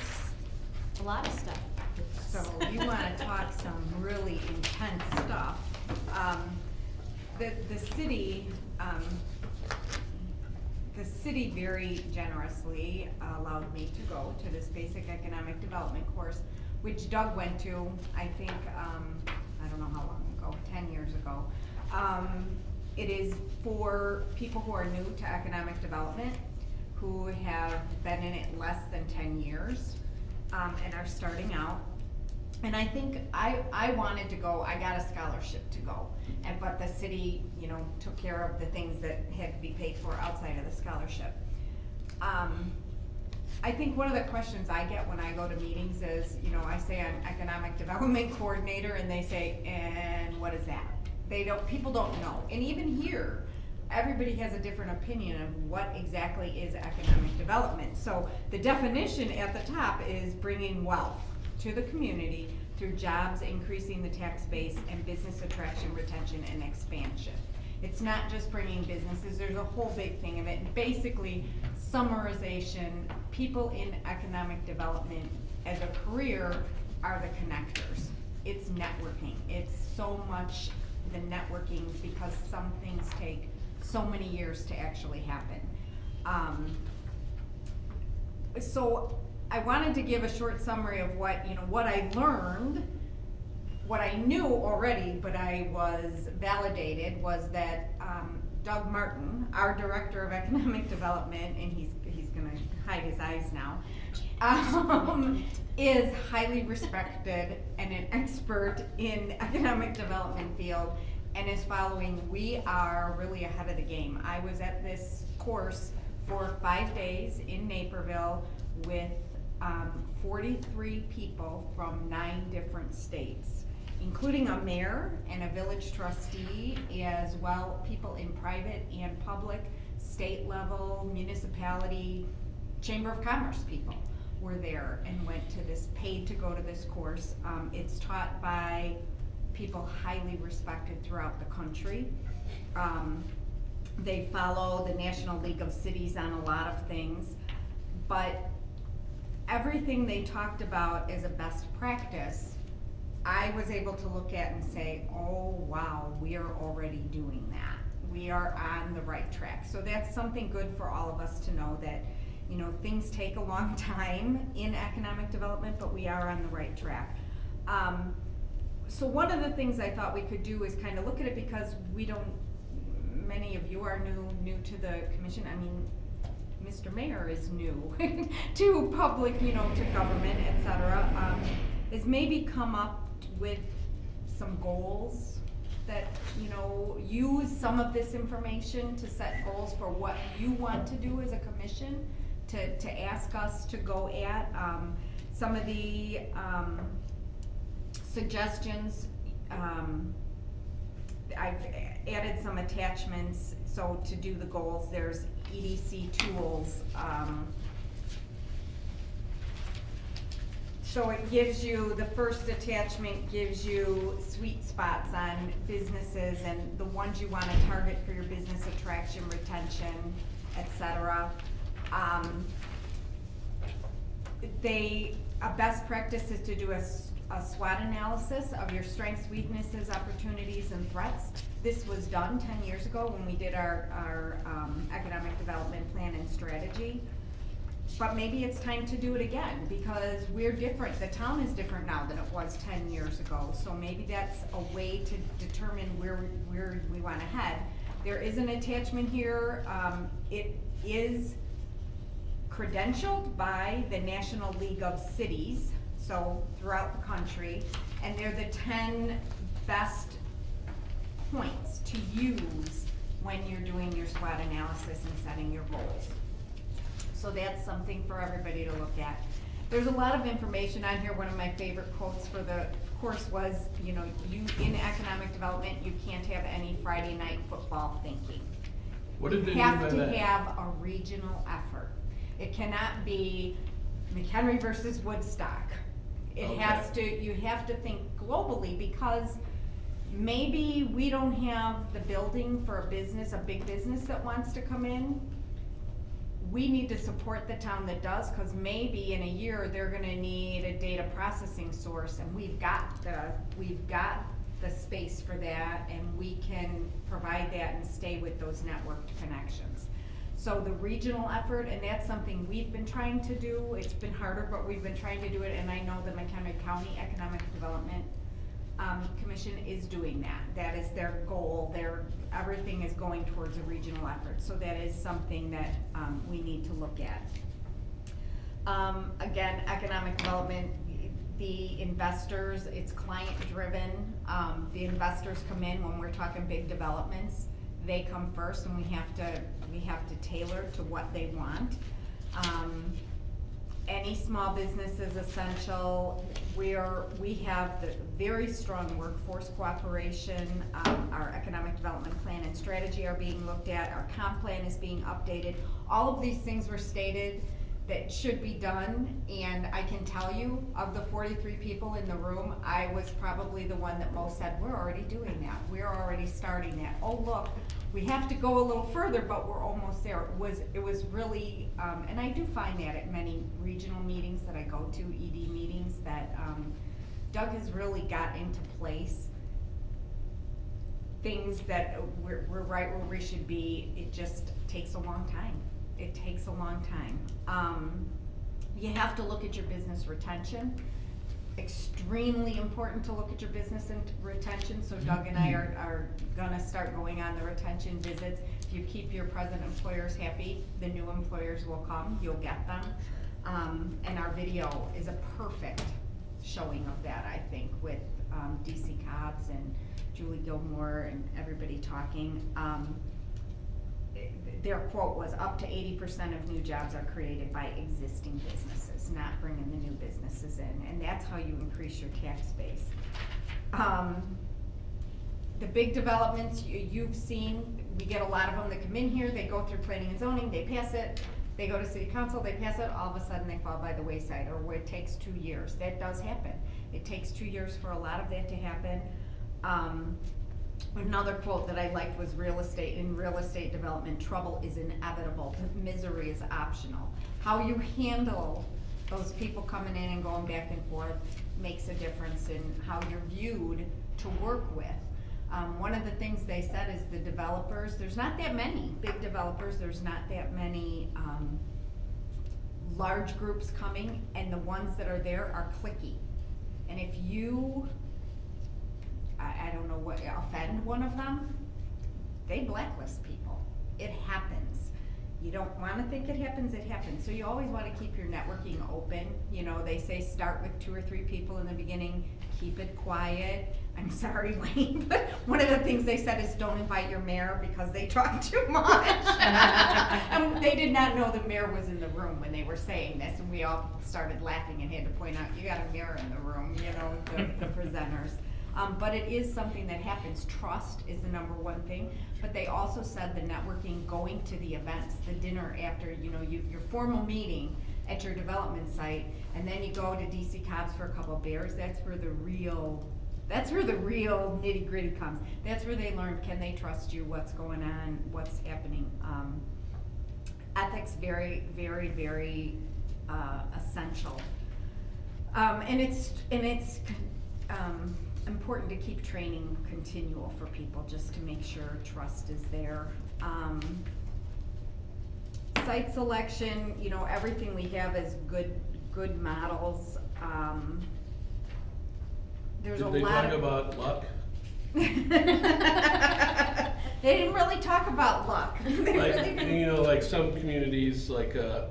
a lot of stuff with us. So you wanna talk some really intense stuff. The city very generously allowed me to go to this basic economic development course, which Doug went to, I think, I don't know how long ago, 10 years ago. It is for people who are new to economic development, who have been in it less than 10 years, and are starting out. And I think I wanted to go, I got a scholarship to go, but the city, took care of the things that had to be paid for outside of the scholarship. I think one of the questions I get when I go to meetings is, I say I'm economic development coordinator, and they say, and what is that? People don't know. And even here, everybody has a different opinion of what exactly is economic development. So the definition at the top is bringing wealth to the community through jobs, increasing the tax base, and business attraction, retention, and expansion. It's not just bringing businesses, there's a whole big thing of it. And basically, summarization, people in economic development as a career are the connectors. It's networking. It's so much the networking, because some things take so many years to actually happen. So I wanted to give a short summary of what I learned, what I knew already, but I was validated, was that Doug Martin, our Director of Economic Development, and he's gonna hide his eyes now, is highly respected and an expert in economic development field, and is following. We are really ahead of the game. I was at this course for 5 days in Naperville with 43 people from 9 different states, including a mayor and a village trustee, as well people in private and public, state level, municipality, Chamber of Commerce people were there and went to this, paid to go to this course. It's taught by people highly respected throughout the country. They follow the National League of Cities on a lot of things, but everything they talked about as a best practice, I was able to look at and say, oh wow, we are already doing that. We are on the right track. So that's something good for all of us to know, that things take a long time in economic development, but we are on the right track. So one of the things I thought we could do is kind of look at it, because many of you are new to the commission. I mean, Mr. Mayor is new to public, to government, et cetera, is maybe come up with some goals that, use some of this information to set goals for what you want to do as a commission, to ask us to go at. Some of the suggestions, I've added some attachments, so to do the goals, there's EDC tools. So it gives you, the first attachment gives you sweet spots on businesses and the ones you want to target for your business attraction, retention, etc. A best practice is to do a SWOT analysis of your strengths, weaknesses, opportunities, and threats. This was done 10 years ago when we did our economic development plan and strategy. But maybe it's time to do it again, because we're different. The town is different now than it was 10 years ago. So maybe that's a way to determine where we want to head. There is an attachment here. It is credentialed by the National League of Cities, so throughout the country, and they're the 10 best points to use when you're doing your SWOT analysis and setting your goals. So that's something for everybody to look at. there's a lot of information on here. One of my favorite quotes for the course was, you know, you, in economic development, you can't have any Friday night football thinking. What did they You mean by have to that? have a regional effort. It cannot be McHenry versus Woodstock. It has to, you have to think globally, because maybe we don't have the building for a business, a big business that wants to come in. We need to support the town that does, cause maybe in a year, they're gonna need a data processing source, and we've got the space for that, and we can provide that and stay with those networked connections. So the regional effort, and that's something we've been trying to do. It's been harder, but we've been trying to do it, and I know the McHenry County Economic Development Commission is doing that. That is their goal. Everything is going towards a regional effort. So that is something that we need to look at. Again, economic development, the investors, it's client driven. The investors come in when we're talking big developments. They come first, and we have to tailor to what they want. Any small business is essential. We have the very strong workforce cooperation. Our economic development plan and strategy are being looked at. Our comp plan is being updated. All of these things were stated that should be done, and I can tell you, of the 43 people in the room, I was probably the one that most said, we're already doing that. We're already starting that. Oh, look, we have to go a little further, but we're almost there. It was really, and I do find that at many regional meetings that I go to, ED meetings, that Doug has really got into place things that we're right where we should be. It just takes a long time. It takes a long time. You have to look at your business retention. Extremely important to look at your business and retention, so Doug and I are gonna start going on the retention visits. If you keep your present employers happy, the new employers will come, you'll get them. And our video is a perfect showing of that, I think, with DC Cobbs and Julie Gilmore and everybody talking. Their quote was, up to 80% of new jobs are created by existing businesses, not bringing the new businesses in, and that's how you increase your tax base. The big developments you've seen, we get a lot of them that come in here, they go through planning and zoning, they pass it, they go to city council, they pass it, all of a sudden they fall by the wayside, or where it takes 2 years. That does happen. It takes 2 years for a lot of that to happen. Another quote that I liked was, real estate, in real estate development, trouble is inevitable, misery is optional. How you handle those people coming in and going back and forth makes a difference in how you're viewed to work with. One of the things they said is the developers, there's not that many big developers, there's not that many large groups coming, and the ones that are there are cliquey. And if you, I don't know what, offend one of them, they blacklist people. It happens. You don't wanna think it happens, it happens. So you always wanna keep your networking open. You know, they say start with 2 or 3 people in the beginning, keep it quiet. I'm sorry, Wayne, but one of the things they said is don't invite your mayor because they talk too much. And they did not know the mayor was in the room when they were saying this, and we all started laughing and had to point out, you got a mayor in the room, you know, the presenters. But it is something that happens. Trust is the #1 thing, but they also said the networking, going to the events, the dinner after, you know, your formal meeting at your development site, and then you go to DC Cobbs for a couple of beers. That's where the real nitty gritty comes. That's where they learn, can they trust you, what's going on, what's happening. Ethics, very, very, very essential. And it's important to keep training continual for people, just to make sure trust is there. Site selection, you know, everything we have is good models. There's a lot of. Did they talk about luck? They didn't really talk about luck. They Like, really didn't. you know, like some communities, like a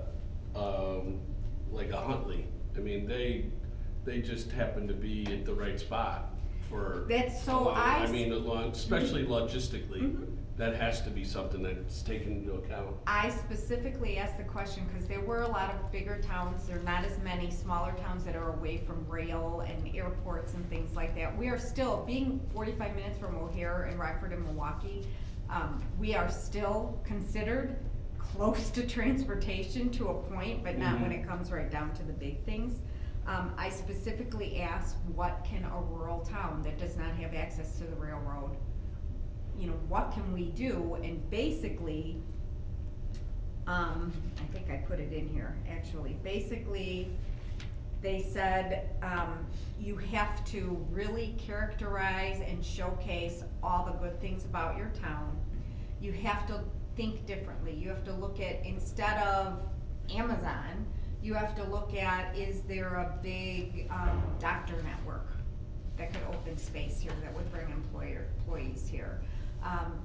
Huntley, I mean, they just happen to be at the right spot for. That's so especially logistically, that has to be something that's taken into account. I specifically asked the question because there were a lot of bigger towns, there are not as many smaller towns that are away from rail and airports and things like that. We are still, being 45 minutes from O'Hare and Rockford and Milwaukee, we are still considered close to transportation to a point, but not when it comes right down to the big things. I specifically asked, what can a rural town that does not have access to the railroad, what can we do? And basically, I think I put it in here, actually. Basically, they said, you have to really characterize and showcase all the good things about your town. You have to think differently. You have to look at, instead of Amazon, you have to look at, is there a big doctor network that could open space here that would bring employees here?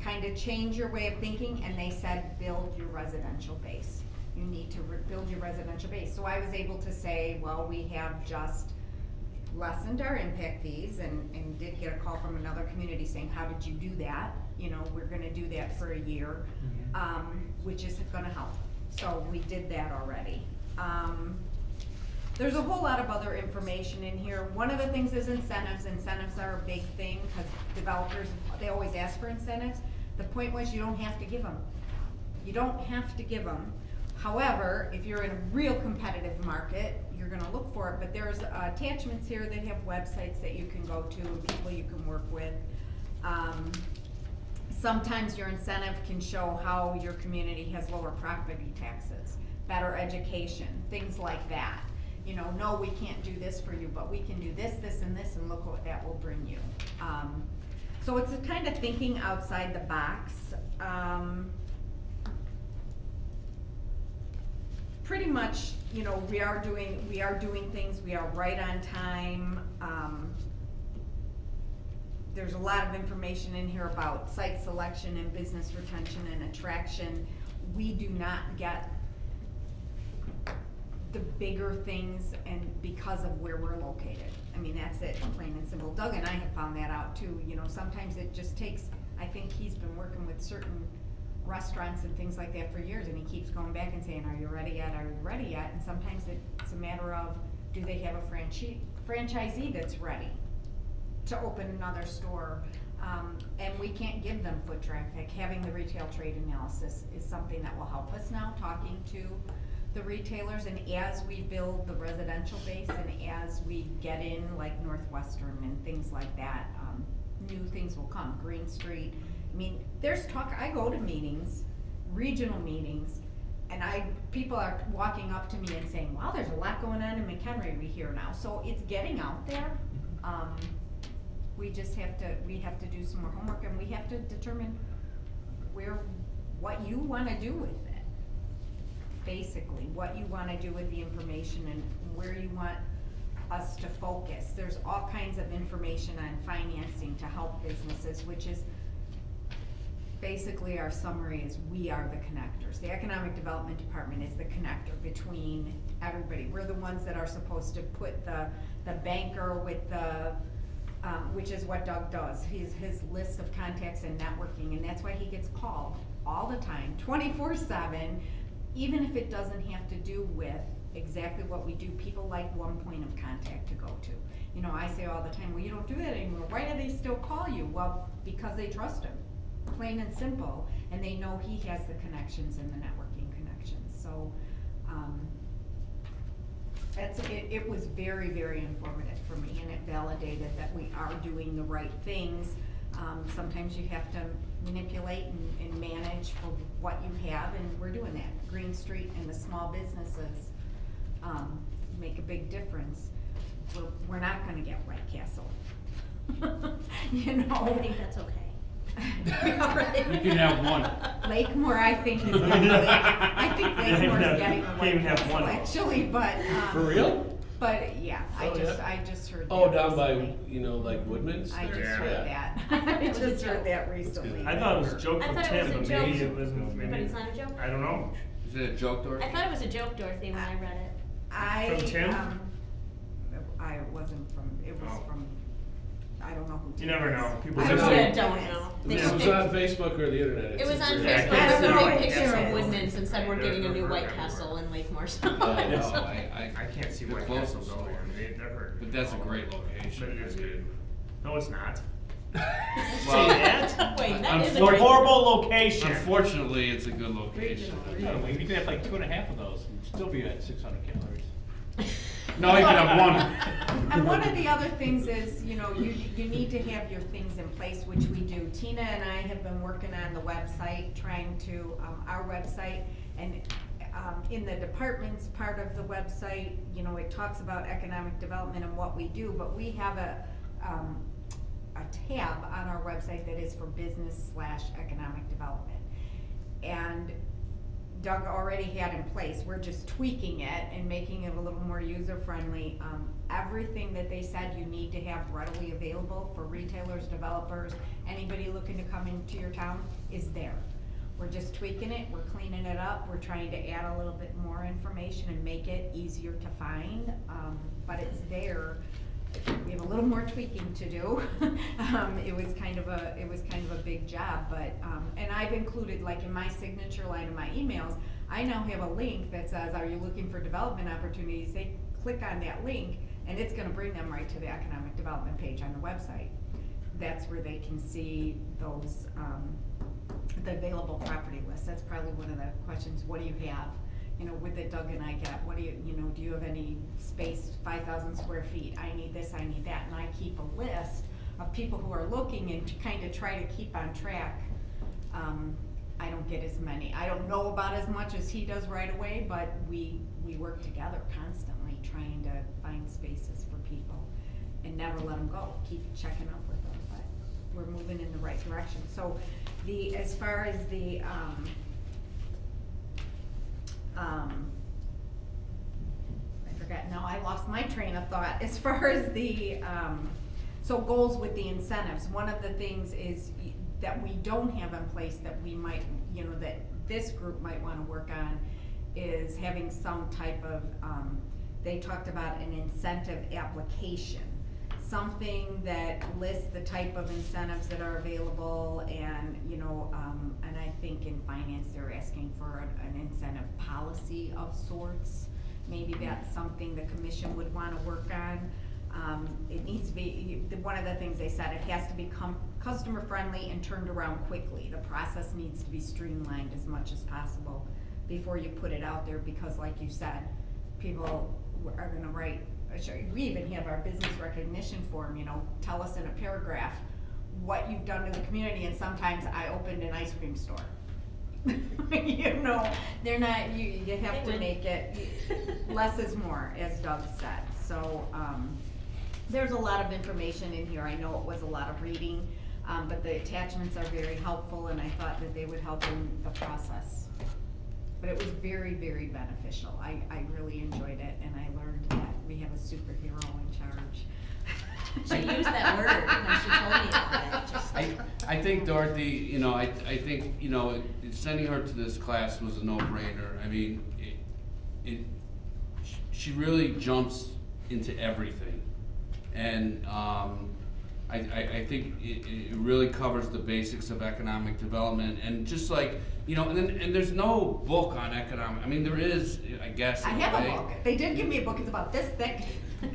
Kind of change your way of thinking, and they said build your residential base. You need to build your residential base. So I was able to say, well, we have just lessened our impact fees, and did get a call from another community saying, how did you do that? We're gonna do that for a year, which is gonna help. So we did that already. There's a whole lot of other information in here. One of the things is incentives. Incentives are a big thing because developers, they always ask for incentives. The point was, you don't have to give them. You don't have to give them. However, if you're in a real competitive market, you're gonna look for it, but there's attachments here that have websites that you can go to and people you can work with. Sometimes your incentive can show how your community has lower property taxes, better education, things like that. No, we can't do this for you, but we can do this, this, and this, and look what that will bring you. So it's a kind of thinking outside the box. Pretty much, we are doing things, we are right on time. There's a lot of information in here about site selection and business retention and attraction. We do not get the bigger things and because of where we're located. I mean, that's it, plain and simple. Doug and I have found that out too. Sometimes it just takes, I think he's been working with certain restaurants and things like that for years, and he keeps going back and saying, are you ready yet? Are you ready yet? And sometimes it's a matter of, do they have a franchisee that's ready to open another store? And we can't give them foot traffic. Having the retail trade analysis is something that will help us now, talking to the retailers, and as we build the residential base and as we get in like Northwestern and things like that, new things will come. Green Street. I mean, there's talk, I go to meetings, regional meetings, and people are walking up to me and saying, wow, there's a lot going on in McHenry, we hear now. So it's getting out there. We just have to do some more homework, and we have to determine what you wanna do with it. Basically, what you wanna do with the information and where you want us to focus. There's all kinds of information on financing to help businesses, which is basically our summary is we are the connectors. The Economic Development Department is the connector between everybody. We're the ones that are supposed to put the banker with the, which is what Doug does. His list of contacts and networking, and that's why he gets called all the time, 24/7, even if it doesn't have to do with exactly what we do. People like one point of contact to go to. I say all the time, well, you don't do that anymore. Why do they still call you? Well, because they trust him, plain and simple, and they know he has the connections and the networking connections. So it was very, very informative for me, and it validated that we are doing the right things. Sometimes you have to manipulate and manage for what you have, and we're doing that. Green Street and the small businesses make a big difference. We're not gonna get White Castle. I think that's okay. You can have one. Lakemore, I think is I think Lakemore's getting a Can't White even have Castle one. actually, but For real? But yeah, I Oh, just heard that. Oh, down by, recently. like Woodman's? I just there? heard Yeah. that. I was a just heard joke. that recently. I thought it was a joke I from thought it was Tim, a but joke. maybe it wasn't, But maybe, it's not a joke? I don't know. Is it a joke, Dorothy? I thought it was a joke, Dorothy, when I read it. From Tim? I wasn't from, it was Oh. from, I don't know know who You Tina never is. know. People I just- don't don't know. know. who They Tina This is. was on Facebook or the internet? It was on Yeah, I Facebook, can't there was a see big it. picture There of is. Woodman's and said we're They're getting a new everywhere. White Castle in Lake Marsh. I know, I can't see they're White close Castle to though, store. they're hurt. But that's a great location. But it is good. No, it's not. Say that. Wait, that is a It's a great. horrible location. Unfortunately, it's a good location. Yeah, well, you can have like 2.5 of those and still be at 600 calories. No, you can have one. And one of the other things is, you know, you need to have your things in place, which we do. Tina and I have been working on the website, trying to, our website, and in the departments part of the website, you know, it talks about economic development and what we do, but we have a tab on our website that is for business/economic development. And Doug already had in place, we're just tweaking it and making it a little more user-friendly. Everything that they said you need to have readily available for retailers, developers, anybody looking to come into your town is there. We're just tweaking it, we're cleaning it up, we're trying to add a little bit more information and make it easier to find, but it's there. We have a little more tweaking to do. It was kind of a big job, but, and I've included, like in my signature line of my emails, I now have a link that says, are you looking for development opportunities? They click on that link and it's gonna bring them right to the economic development page on the website. That's where they can see those, the available property list. That's probably one of the questions, what do you have? You know, with it Doug and I get, what do you know, do you have any space, 5,000 square feet? I need this, I need that, and I keep a list of people who are looking and to kind of try to keep on track. I don't get as many, I don't know about as much as he does right away, but we work together constantly trying to find spaces for people and never let them go, keep checking up with them, but we're moving in the right direction. So as far as the, I forgot, now I lost my train of thought. As far as the, so goals with the incentives, one of the things is that we don't have in place that we might, you know, that this group might wanna work on is having some type of, they talked about an incentive application. Something that lists the type of incentives that are available and, you know, and I think in finance, they're asking for an incentive policy of sorts. Maybe that's something the commission would wanna work on. It needs to be, one of the things they said, it has to become customer friendly and turned around quickly. The process needs to be streamlined as much as possible before you put it out there, because like you said, people are gonna write, we even have our business recognition form, you know, tell us in a paragraph what you've done to the community, and sometimes I opened an ice cream store. You know, they're not, you have to make it, less is more, as Doug said. So, there's a lot of information in here. I know it was a lot of reading, but the attachments are very helpful, and I thought that they would help in the process. But it was very, very beneficial. I really enjoyed it, and I learned that we have a superhero in charge. She used that word when she told me about it, just I think Dorothy, you know, I think, you know, sending her to this class was a no-brainer. I mean, she really jumps into everything. And I think it really covers the basics of economic development, and just like, you know, and there's no book on economic, I mean, there is, I guess, I in have way. a book. They did give me a book. It's about this thick. But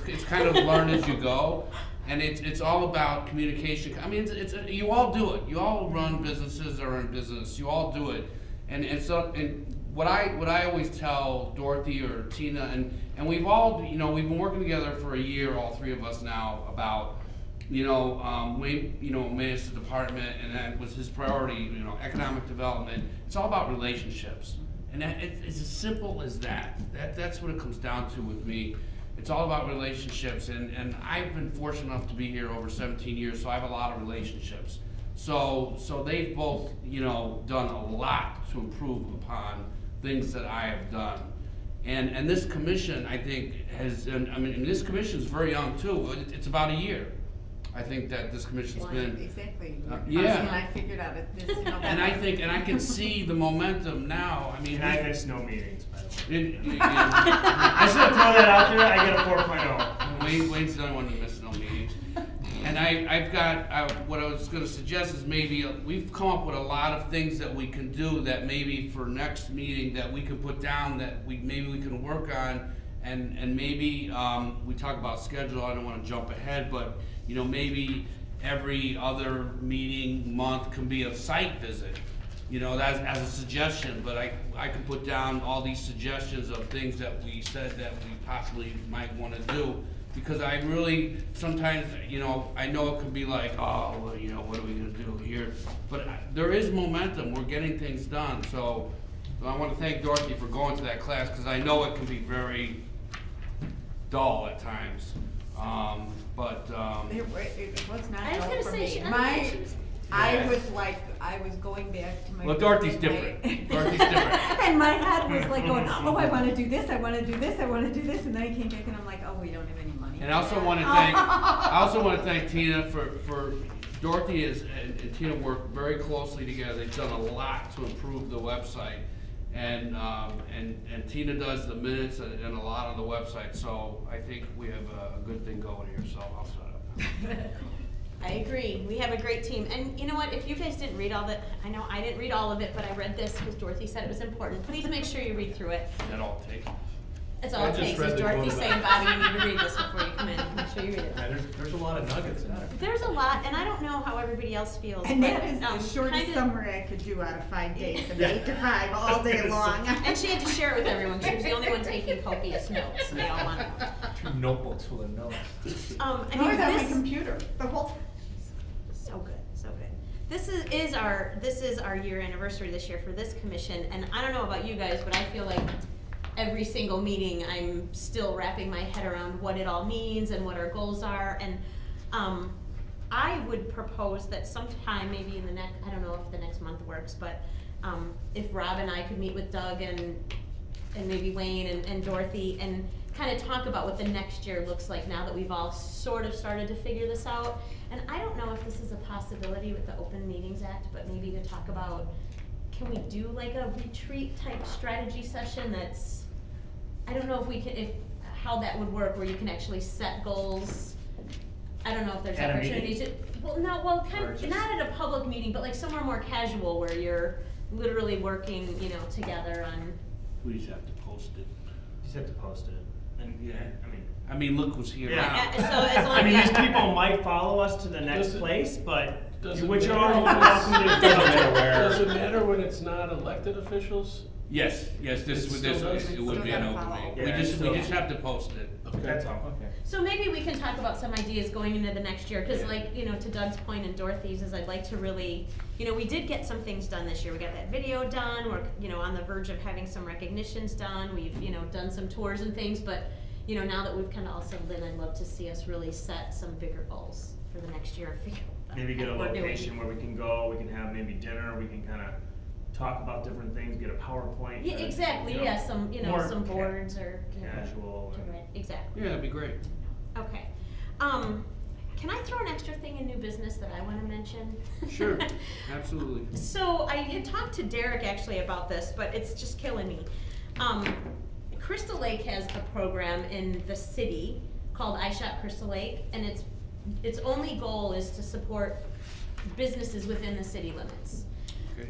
it's kind of learn as you go, and it's all about communication. I mean, it's you all do it. You all run businesses or in business. You all do it, and so what I always tell Dorothy or Tina, and we've all, you know, we've been working together for a year, all three of us now, about, you know, Wayne, you know, managed the department, and that was his priority, you know, economic development. It's all about relationships. And it's as simple as that. That's what it comes down to with me. It's all about relationships, and I've been fortunate enough to be here over 17 years, so I have a lot of relationships. So they've both, you know, done a lot to improve upon things that I have done. And this commission, I think, has, and I mean, this commission is very young too. It's about a year. I think that this commission's been. Exactly. Yeah. And I figured out this, you know. And I can see the momentum now. I mean, And I miss no meetings, by the way. it, I should throw that out there. I get a 4.0. Wayne's the only one who missed no meetings. And I've got, what I was gonna suggest is maybe, we've come up with a lot of things that we can do that maybe for next meeting that we can put down that maybe we can work on. And maybe, we talk about schedule, I don't wanna jump ahead, but, maybe every other meeting month can be a site visit. That's as a suggestion, but I can put down all these suggestions of things that we said that we possibly might wanna do. Because I really, sometimes, I know it can be like, oh, well, what are we gonna do here? But there is momentum, we're getting things done, so I wanna thank Dorothy for going to that class, cause I know it can be very dull at times. It was not I was dull gonna for say, me. she was. I was going back to my. Well, Dorothy's my- different. Dorothy's different. And my head was like going, oh, I wanna do this, I wanna do this, I wanna do this, and then I came back and I'm like, oh, we don't have any money. And I also wanna thank Tina for Dorothy and Tina work very closely together. They've done a lot to improve the website. And Tina does the minutes and a lot of the website, so I think we have a good thing going here, so I'll shut up. I agree. We have a great team. And you know what? If you guys didn't read all that, I know I didn't read all of it, but I read this because Dorothy said it was important. Please make sure you read through it. That all it takes. That's all I it just takes read is the Dorothy quote saying, about- Bobby, you need to read this before you come in. Make sure you read it. Yeah, there's a lot of nuggets in there. There's a lot, and I don't know how everybody else feels. And that but, is the shortest kinda- summary I could do out of 5 days, of 8 to 5, all day long. And she had to share it with everyone. She was the only one taking copious notes. They all want to know. 2 notebooks full of notes. I I mean, was on my this, computer the whole time. so good, so good. This is our year anniversary this year for this commission, and I don't know about you guys, but I feel like every single meeting I'm still wrapping my head around what it all means and what our goals are. And I would propose that sometime maybe in the next, I don't know if the next month works, but if Rob and I could meet with Doug and maybe Wayne and Dorothy and kind of talk about what the next year looks like now that we've all sort of started to figure this out. And I don't know if this is a possibility with the Open Meetings Act, but maybe to talk about, can we do like a retreat type strategy session that's, I don't know if we can, how that would work, where you can actually set goals. I don't know if there's At a opportunities. Or just- Not at a public meeting, but like somewhere more casual where you're literally working, together on. We just have to post it. You just have to post it. And, Yeah. I mean, I mean, look who's here Yeah. now. So as long I mean, as these people might follow us to the next Does it- place, but does it which matter are when welcome to it's- Does it matter when it's not elected officials? Yes, this It still does? it would be an Still open gotta meeting. follow. We Yeah, just still- have to post it. Okay. That's all, okay. So maybe we can talk about some ideas going into the next year, cause Yeah. like, to Doug's point and Dorothy's is I'd like to really, we did get some things done this year. We got that video done, we're, on the verge of having some recognitions done, we've, done some tours and things, but, now that we've kinda all settled in, I'd love to see us really set some bigger goals for the next year and figure out Maybe get a what we're doing. location where we can go, we can have maybe dinner, we can kinda talk about different things, get a PowerPoint. Yeah, kinda, exactly, you know, yeah, some, more some boards or. casual and- Right, exactly. Yeah, that'd be great. Okay. Can I throw an extra thing in new business that I wanna mention? Sure, absolutely. So I had talked to Derek actually about this, but it's just killing me. Crystal Lake has a program in the city called I Shop Crystal Lake, and its only goal is to support businesses within the city limits. Okay.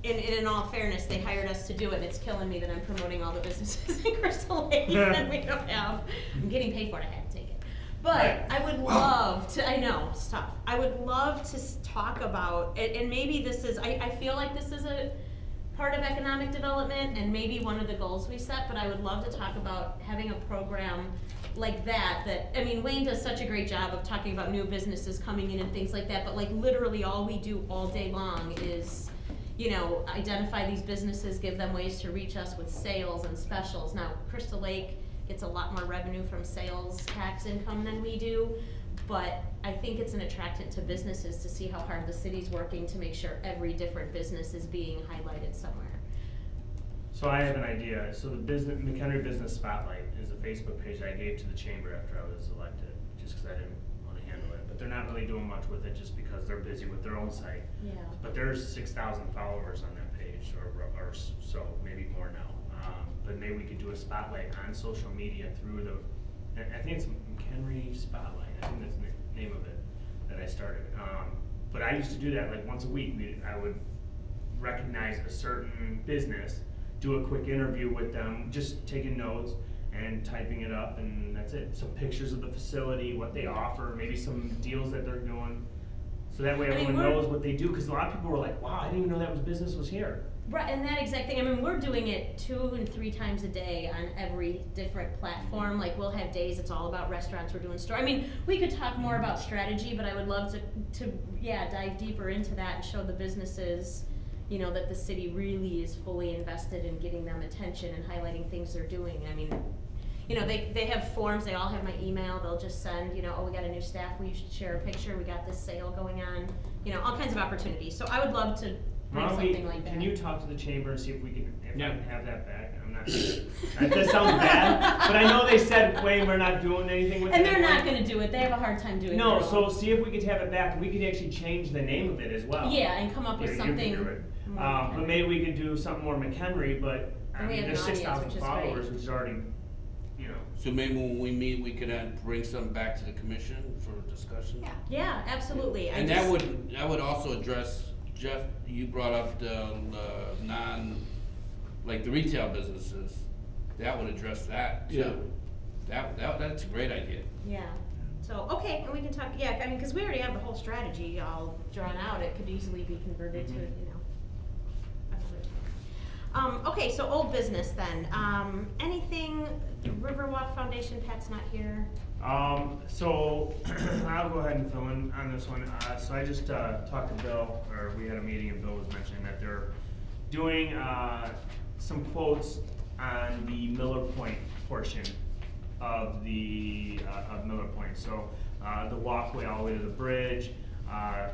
In all fairness, they hired us to do it, and it's killing me that I'm promoting all the businesses in Crystal Lake and we don't have, I'm getting paid for it, I had to take it. But Right. I would love to, I know, it's tough. I would love to talk about, and maybe this is, I feel like this is a part of economic development and maybe one of the goals we set, but I would love to talk about having a program like that, I mean, Wayne does such a great job of talking about new businesses coming in and things like that, but like literally all we do all day long is, identify these businesses, give them ways to reach us with sales and specials. Now, Crystal Lake gets a lot more revenue from sales tax income than we do, but I think it's an attractant to businesses to see how hard the city's working to make sure every different business is being highlighted somewhere. So I have an idea. So the McHenry Business Spotlight is a Facebook page I gave to the chamber after I was elected, just because I didn't want to handle it. But they're not really doing much with it just because they're busy with their own site. Yeah. But there's 6,000 followers on that page, or so, maybe more now. But maybe we could do a spotlight on social media through I think it's McHenry Spotlight, I think that's the name of it, that I started. But I used to do that like once a week. I would recognize a certain business, do a quick interview with them, just taking notes and typing it up, and that's it. Some pictures of the facility, what they offer, maybe some deals that they're doing. So that way I mean, everyone we're- knows what they do, because a lot of people were like, wow, I didn't even know that business was here. Right, and that exact thing, I mean, we're doing it 2 and 3 times a day on every different platform, like, we'll have days it's all about restaurants, we're doing store, I mean, we could talk more about strategy, but I would love to dive deeper into that and show the businesses, you know, that the city really is fully invested in getting them attention and highlighting things they're doing, I mean, you know, they have forms, they all have my email, they'll just send, you know, oh, we got a new staff, we should share a picture, we got this sale going on, you know, all kinds of opportunities, so I would love to bring something like that. Can you talk to the chamber and see if we can, if I Yeah. can have that back? I'm not sure. That sounds bad, but I know they said, Wayne, we're not doing anything with it. And they're not anymore. gonna do it, they have a hard time doing it. No, so see if we could have it back, we could actually change the name of it as well. Yeah, and come up with You something. can do it. more But maybe we could do something more McHenry, but, I And we mean, have there's an audience, 6,000 which is followers, great. which is already, you know. So maybe when we meet, we could bring something back to the commission for discussion? Yeah. Yeah, absolutely. And that would also address, Jeff, you brought up the like the retail businesses, that would address that too. Yeah. That's a great idea. Yeah, so, okay, and we can talk, yeah, I mean, cause we already have the whole strategy all drawn out, it could easily be converted to, you know, another time. Okay, so old business then, anything, the Riverwalk Foundation, Pat's not here. So I'll go ahead and fill in on this one. So I just talked to Bill, or we had a meeting, and Bill was mentioning that they're doing some quotes on the Miller Point portion of the of Miller Point. So the walkway all the way to the bridge,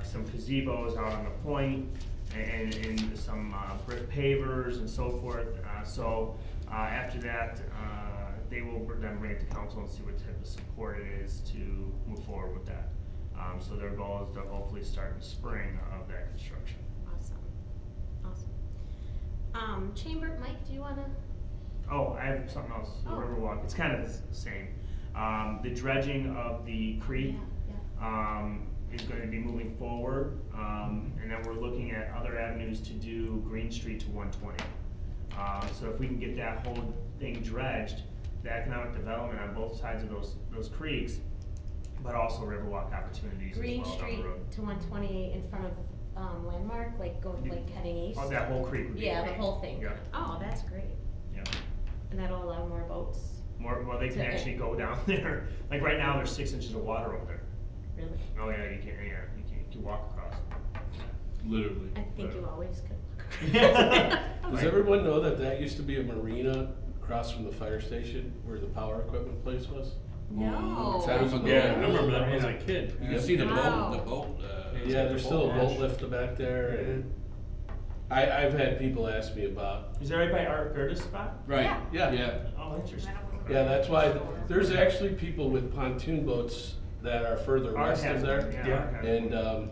some gazebos out on the point, and some brick pavers and so forth. So after that, they will then bring it to council and see what type of support it is to move forward with that. So their goal is to hopefully start in spring of that construction. Awesome. Chamber, Mike, do you wanna? Oh, I have something else, the Oh. Riverwalk, it's kind of the same. The dredging of the creek, is going to be moving forward, and then we're looking at other avenues to do Green Street to 120. So if we can get that whole thing dredged, the economic development on both sides of those creeks, but also Riverwalk opportunities as Green well down Street the road. to 120 in front of, Landmark, like going, like heading east? Oh, that whole creek would be Yeah, the great. whole thing. Yeah, Oh, that's great. yeah. And that'll allow more boats, More, well, they can actually go down there. Like right now, there's 6 inches of water over there. really? Oh yeah, you can walk across. Literally. I think you always could. Does everyone know that used to be a marina across from the fire station where the power equipment place was? No. That was a Yeah, I remember that when I was a kid. You can see the Wow. boat, Yeah, there's still a boat lift back there, and I've had people ask me about, Is that right by Art Gertis' spot? right, Yeah. yeah. Oh, interesting. yeah, that's why, there's actually people with pontoon boats that are further Art west has of there. one, yeah, Art has And, one.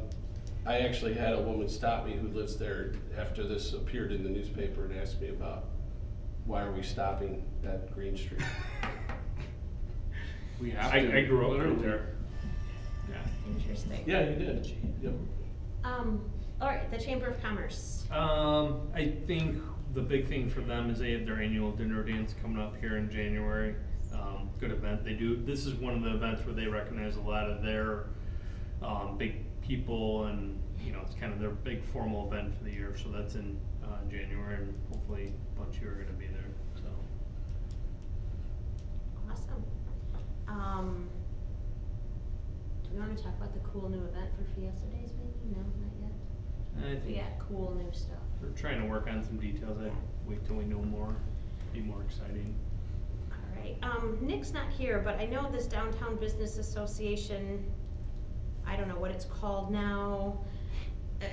I actually had a woman stop me who lives there after this appeared in the newspaper and asked me about, why are we stopping at Green Street? We have I to. grew up right literally. there. Interesting. Yeah, you did. Yep. All right, the Chamber of Commerce. I think the big thing for them is they have their annual dinner dance coming up here in January. Good event. They do. This is one of the events where they recognize a lot of their big people, and you know, it's kind of their big formal event for the year. So that's in January, and hopefully a bunch of you are going to be there. So Awesome. Do we wanna talk about the cool new event for Fiesta Days maybe? No, not yet? I We think got cool new stuff. we're trying to work on some details. I'd wait till we know more. Be more exciting. Alright, Nick's not here, but I know this Downtown Business Association, I don't know what it's called now,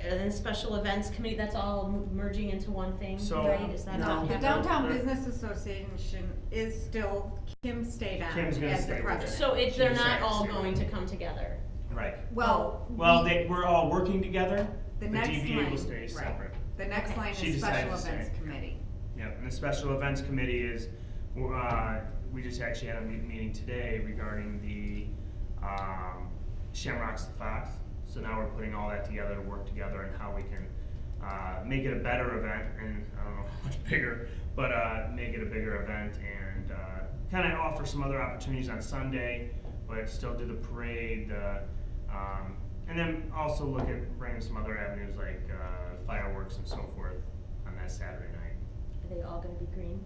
and Special Events Committee, that's all merging into one thing, So- right? Is that No, all the happening? Downtown Business Association is still, Kim stayed on Kim's gonna as stay the with it. president. So She they're decided not to all stay going with to it. come together? Right. Well, We're all working together. the but next DBA line, will stay right. separate. The next Okay. line She is decided Special to stay. Events Committee. Yeah, and the special events committee is, we just actually had a meeting today regarding the, Shamrocks the Fox. So now we're putting all that together to work together and how we can, make it a better event, and I don't know how much bigger, but, make it a bigger event and, kinda offer some other opportunities on Sunday, but still do the parade, and then also look at bringing some other avenues like, fireworks and so forth on that Saturday night. Are they all gonna be green?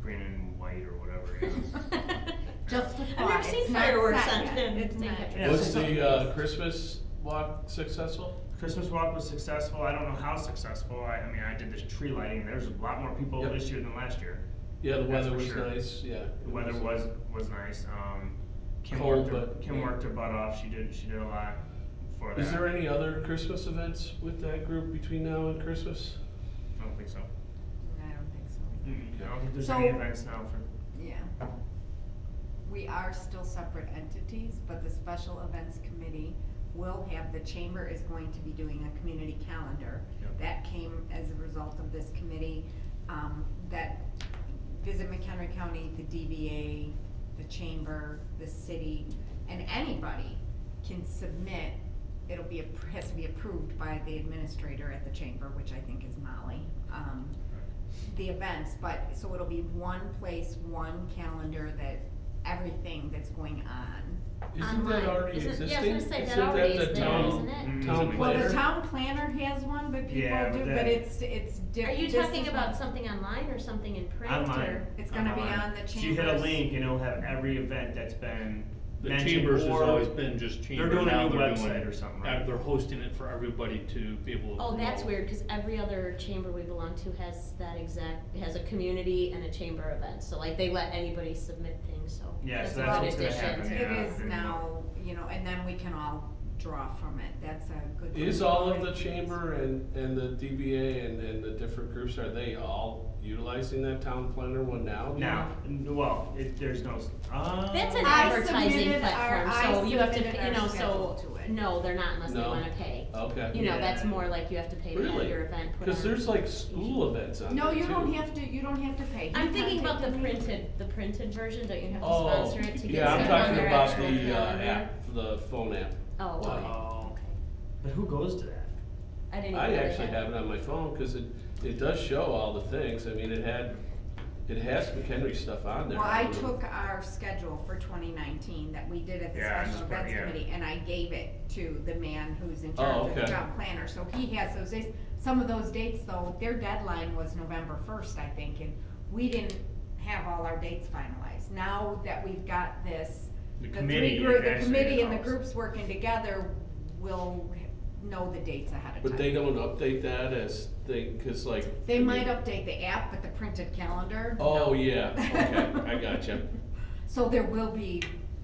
Green and white or whatever, yeah. Just the I've thought, never seen it's not fireworks set on yet. St. It's not. Patrick's Yeah, Was so- the Christmas walk successful? Christmas walk was successful. I don't know how successful. I mean, I did this tree lighting. There's a lot more people Yep. this year than last year. Yeah, the That's weather for was sure. nice, yeah. The weather was nice. Kim Cold, worked her, but- Kim worked her butt off. She did a lot for that. Is there any other Christmas events with that group between now and Christmas? I don't think so. I don't think so. I don't think there's So- any events now for. Yeah. We are still separate entities, but the special events committee will have, the chamber is going to be doing a community calendar. Yep. That came as a result of this committee, that Visit McHenry County, the DBA, the chamber, the city, and anybody can submit. It'll be, has to be approved by the administrator at the chamber, which I think is Molly. The events, but, so it'll be one place, one calendar that everything that's going on. Isn't that Online. already Isn't- existing? yeah, I was gonna say, that Isn't already the is there, town- isn't it? Town Well, the planner? town planner has one, but people Yeah, do, but but that- it's Are different. you talking about something online or something in print Online. or? It's gonna be Online. on the So you hit a chambers. link and it'll have every event that's been The mentioned, Chambers has or always been just Chamber. They're doing now a new they're doing- website or something, right? They're hosting it for everybody to be able to. Oh, that's promote. weird, cause every other chamber we belong to has that exact, has a community and a chamber event, so like they let anybody submit things, so. Yeah, so a that's good what's gonna addition. happen, It yeah. is now, you know, and then we can all draw from it. That's a good. Is all of the chamber and the DBA and the different groups, are they all utilizing that town planner one now? Now, well, there's no. That's an I advertising submitted platform, our- so I you have to, submitted pay, you our know, schedule so, to it. no, they're not unless they No. wanna pay. Okay. You know, that's Yeah. more like you have to pay to have Really? your event put on. Cause there's like school events on No, there you don't too. have to, you don't have to pay. He I'm thinking about the contacted me. printed version, don't you have to Oh, sponsor it to get yeah, I'm stuff on talking their about actual the calendar? app, the phone app. Oh, okay, Oh. okay. But who goes to that? I didn't even I know they actually had- have it on my phone, cause it does show all the things, I mean, it has McHenry stuff on there. Well, I took our schedule for 2019 that we did at the Yeah, special just put- events yeah. committee, and I gave it to the man who's in Oh, charge of the okay. town planner, so he has those dates. Some of those dates, though, their deadline was November 1st, I think, and we didn't have all our dates finalized. Now that we've got this, The the committee three group, is the actually committee and the in-house. groups working together will know the dates ahead of time. But they don't update that as cause like. They might update the app, but the printed calendar, Oh, no. yeah, okay, I gotcha. So there will be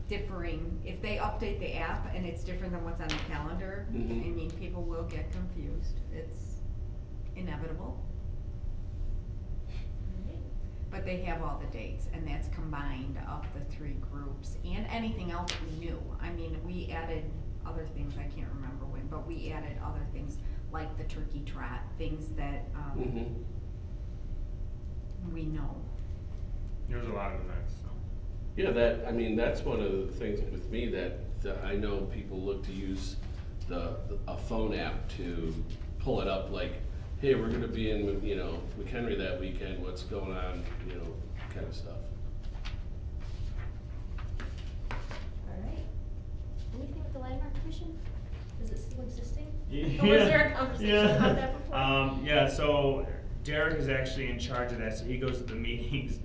differing, if they update the app and it's different than what's on the calendar, I Mhm. mean, people will get confused, it's inevitable. But they have all the dates, and that's combined of the three groups, and anything else we knew. I mean, we added other things, I can't remember when, but we added other things, like the turkey trot, things that, Mhm. we know. There's a lot of events, so. Yeah, I mean, that's one of the things with me that I know people look to use a phone app to pull it up, like, hey, we're gonna be in, you know, McHenry that weekend, what's going on, you know, kind of stuff. Alright. Anything with the landmark commission? Is it still existing? Yeah. Or was there a conversation about that before? Yeah, so Derek is actually in charge of that, so he goes to the meetings,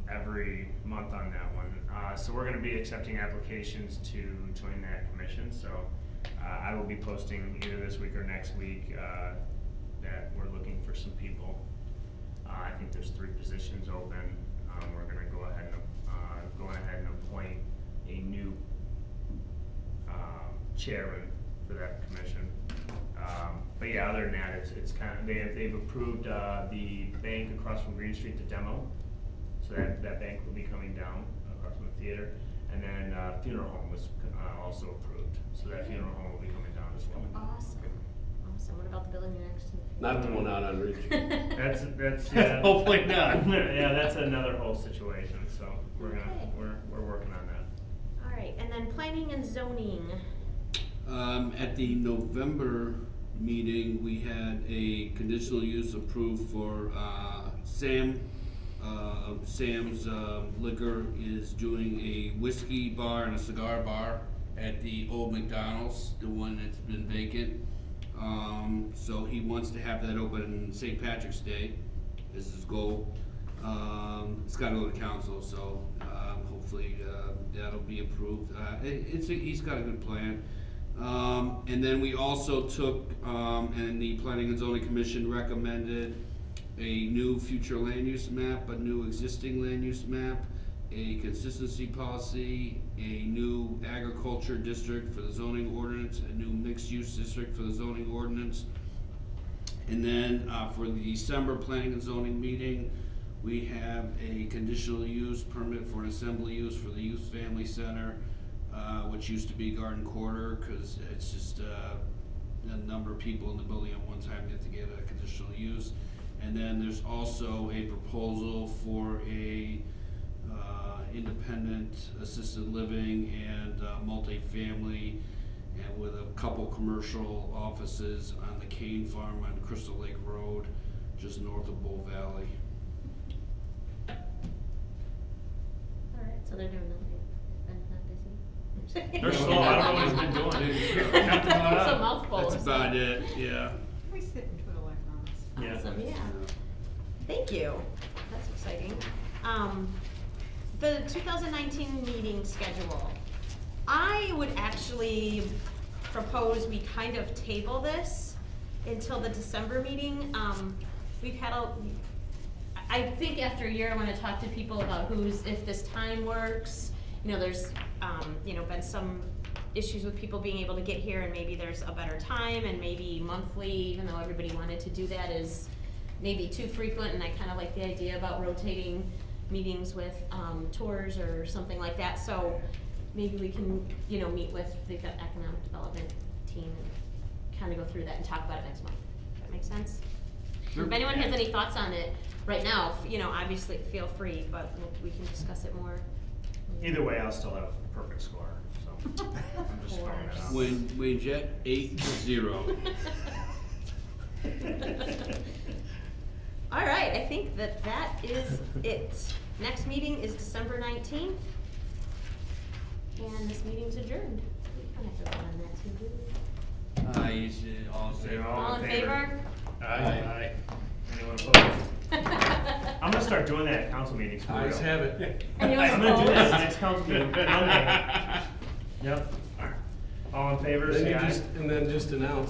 every month on that one. So we're gonna be accepting applications to join that commission, so, I will be posting either this week or next week, that we're looking for some people. I think there's 3 positions open. We're gonna go ahead and appoint a new chairman for that commission. But yeah, other than that, it's kind of, they've approved the bank across from Green Street, the demo. So that bank will be coming down across from the theater. And then funeral home was also approved. So that funeral home will be coming down as well. Awesome, Awesome, what about the building next? Not the one out on Ridge. That's, yeah. Hopefully not. Yeah, that's another whole situation, so we're gonna, Okay. we're working on that. All right, and then planning and zoning. At the November meeting, we had a conditional use approved for, Sam's Liquor is doing a whiskey bar and a cigar bar at the old McDonald's, the one that's been vacant. So he wants to have that open on St. Patrick's Day, is his goal. It's gotta go to council, so, hopefully, that'll be approved. He's got a good plan. And then we also took, and the Planning and Zoning Commission recommended a new future land use map, a new existing land use map, a consistency policy, a new agriculture district for the zoning ordinance, a new mixed-use district for the zoning ordinance. And then, for the December Planning and Zoning meeting, we have a conditional use permit for an assembly use for the Youth Family Center, which used to be Garden Quarter, cause it's just, a number of people in the building at one time get to get a conditional use. And then there's also a proposal for a, independent assisted living and, multifamily, and with a couple commercial offices on the Kane Farm on Crystal Lake Road, just north of Bull Valley. All right, so they're doing nothing, Ben's not busy. They're slow, I don't know what he's been doing. Nothing going It's a on. mouthful. That's about it, yeah. We sit and twiddle our thumbs. Yeah. Awesome, yeah. Thank you, that's exciting. The 2019 meeting schedule. I would actually propose we kind of table this until the December meeting. We've had I think after a year, I wanna talk to people about if this time works. You know, there's, been some issues with people being able to get here, and maybe there's a better time, and maybe monthly, even though everybody wanted to do that, is maybe too frequent, and I kinda like the idea about rotating meetings with, tours or something like that, so maybe we can, meet with the economic development team and kinda go through that and talk about it next month. Does that make sense? Sure. If anyone has any thoughts on it right now, obviously feel free, but we can discuss it more. Either way, I'll still have a perfect score, so I'm just throwing that out. Wayne Jet, 8-0. All right, I think that is it. Next meeting is December 19th, and this meeting's adjourned. We don't have to vote on that, too, do we? You should all say. All in favor? Aye. Anyone opposed? I'm gonna start doing that at council meetings for real. Ayes have it. Anyone I'm gonna do that at the opposed? next council meeting, Monday. Yep. All in favor, say aye. And then just announce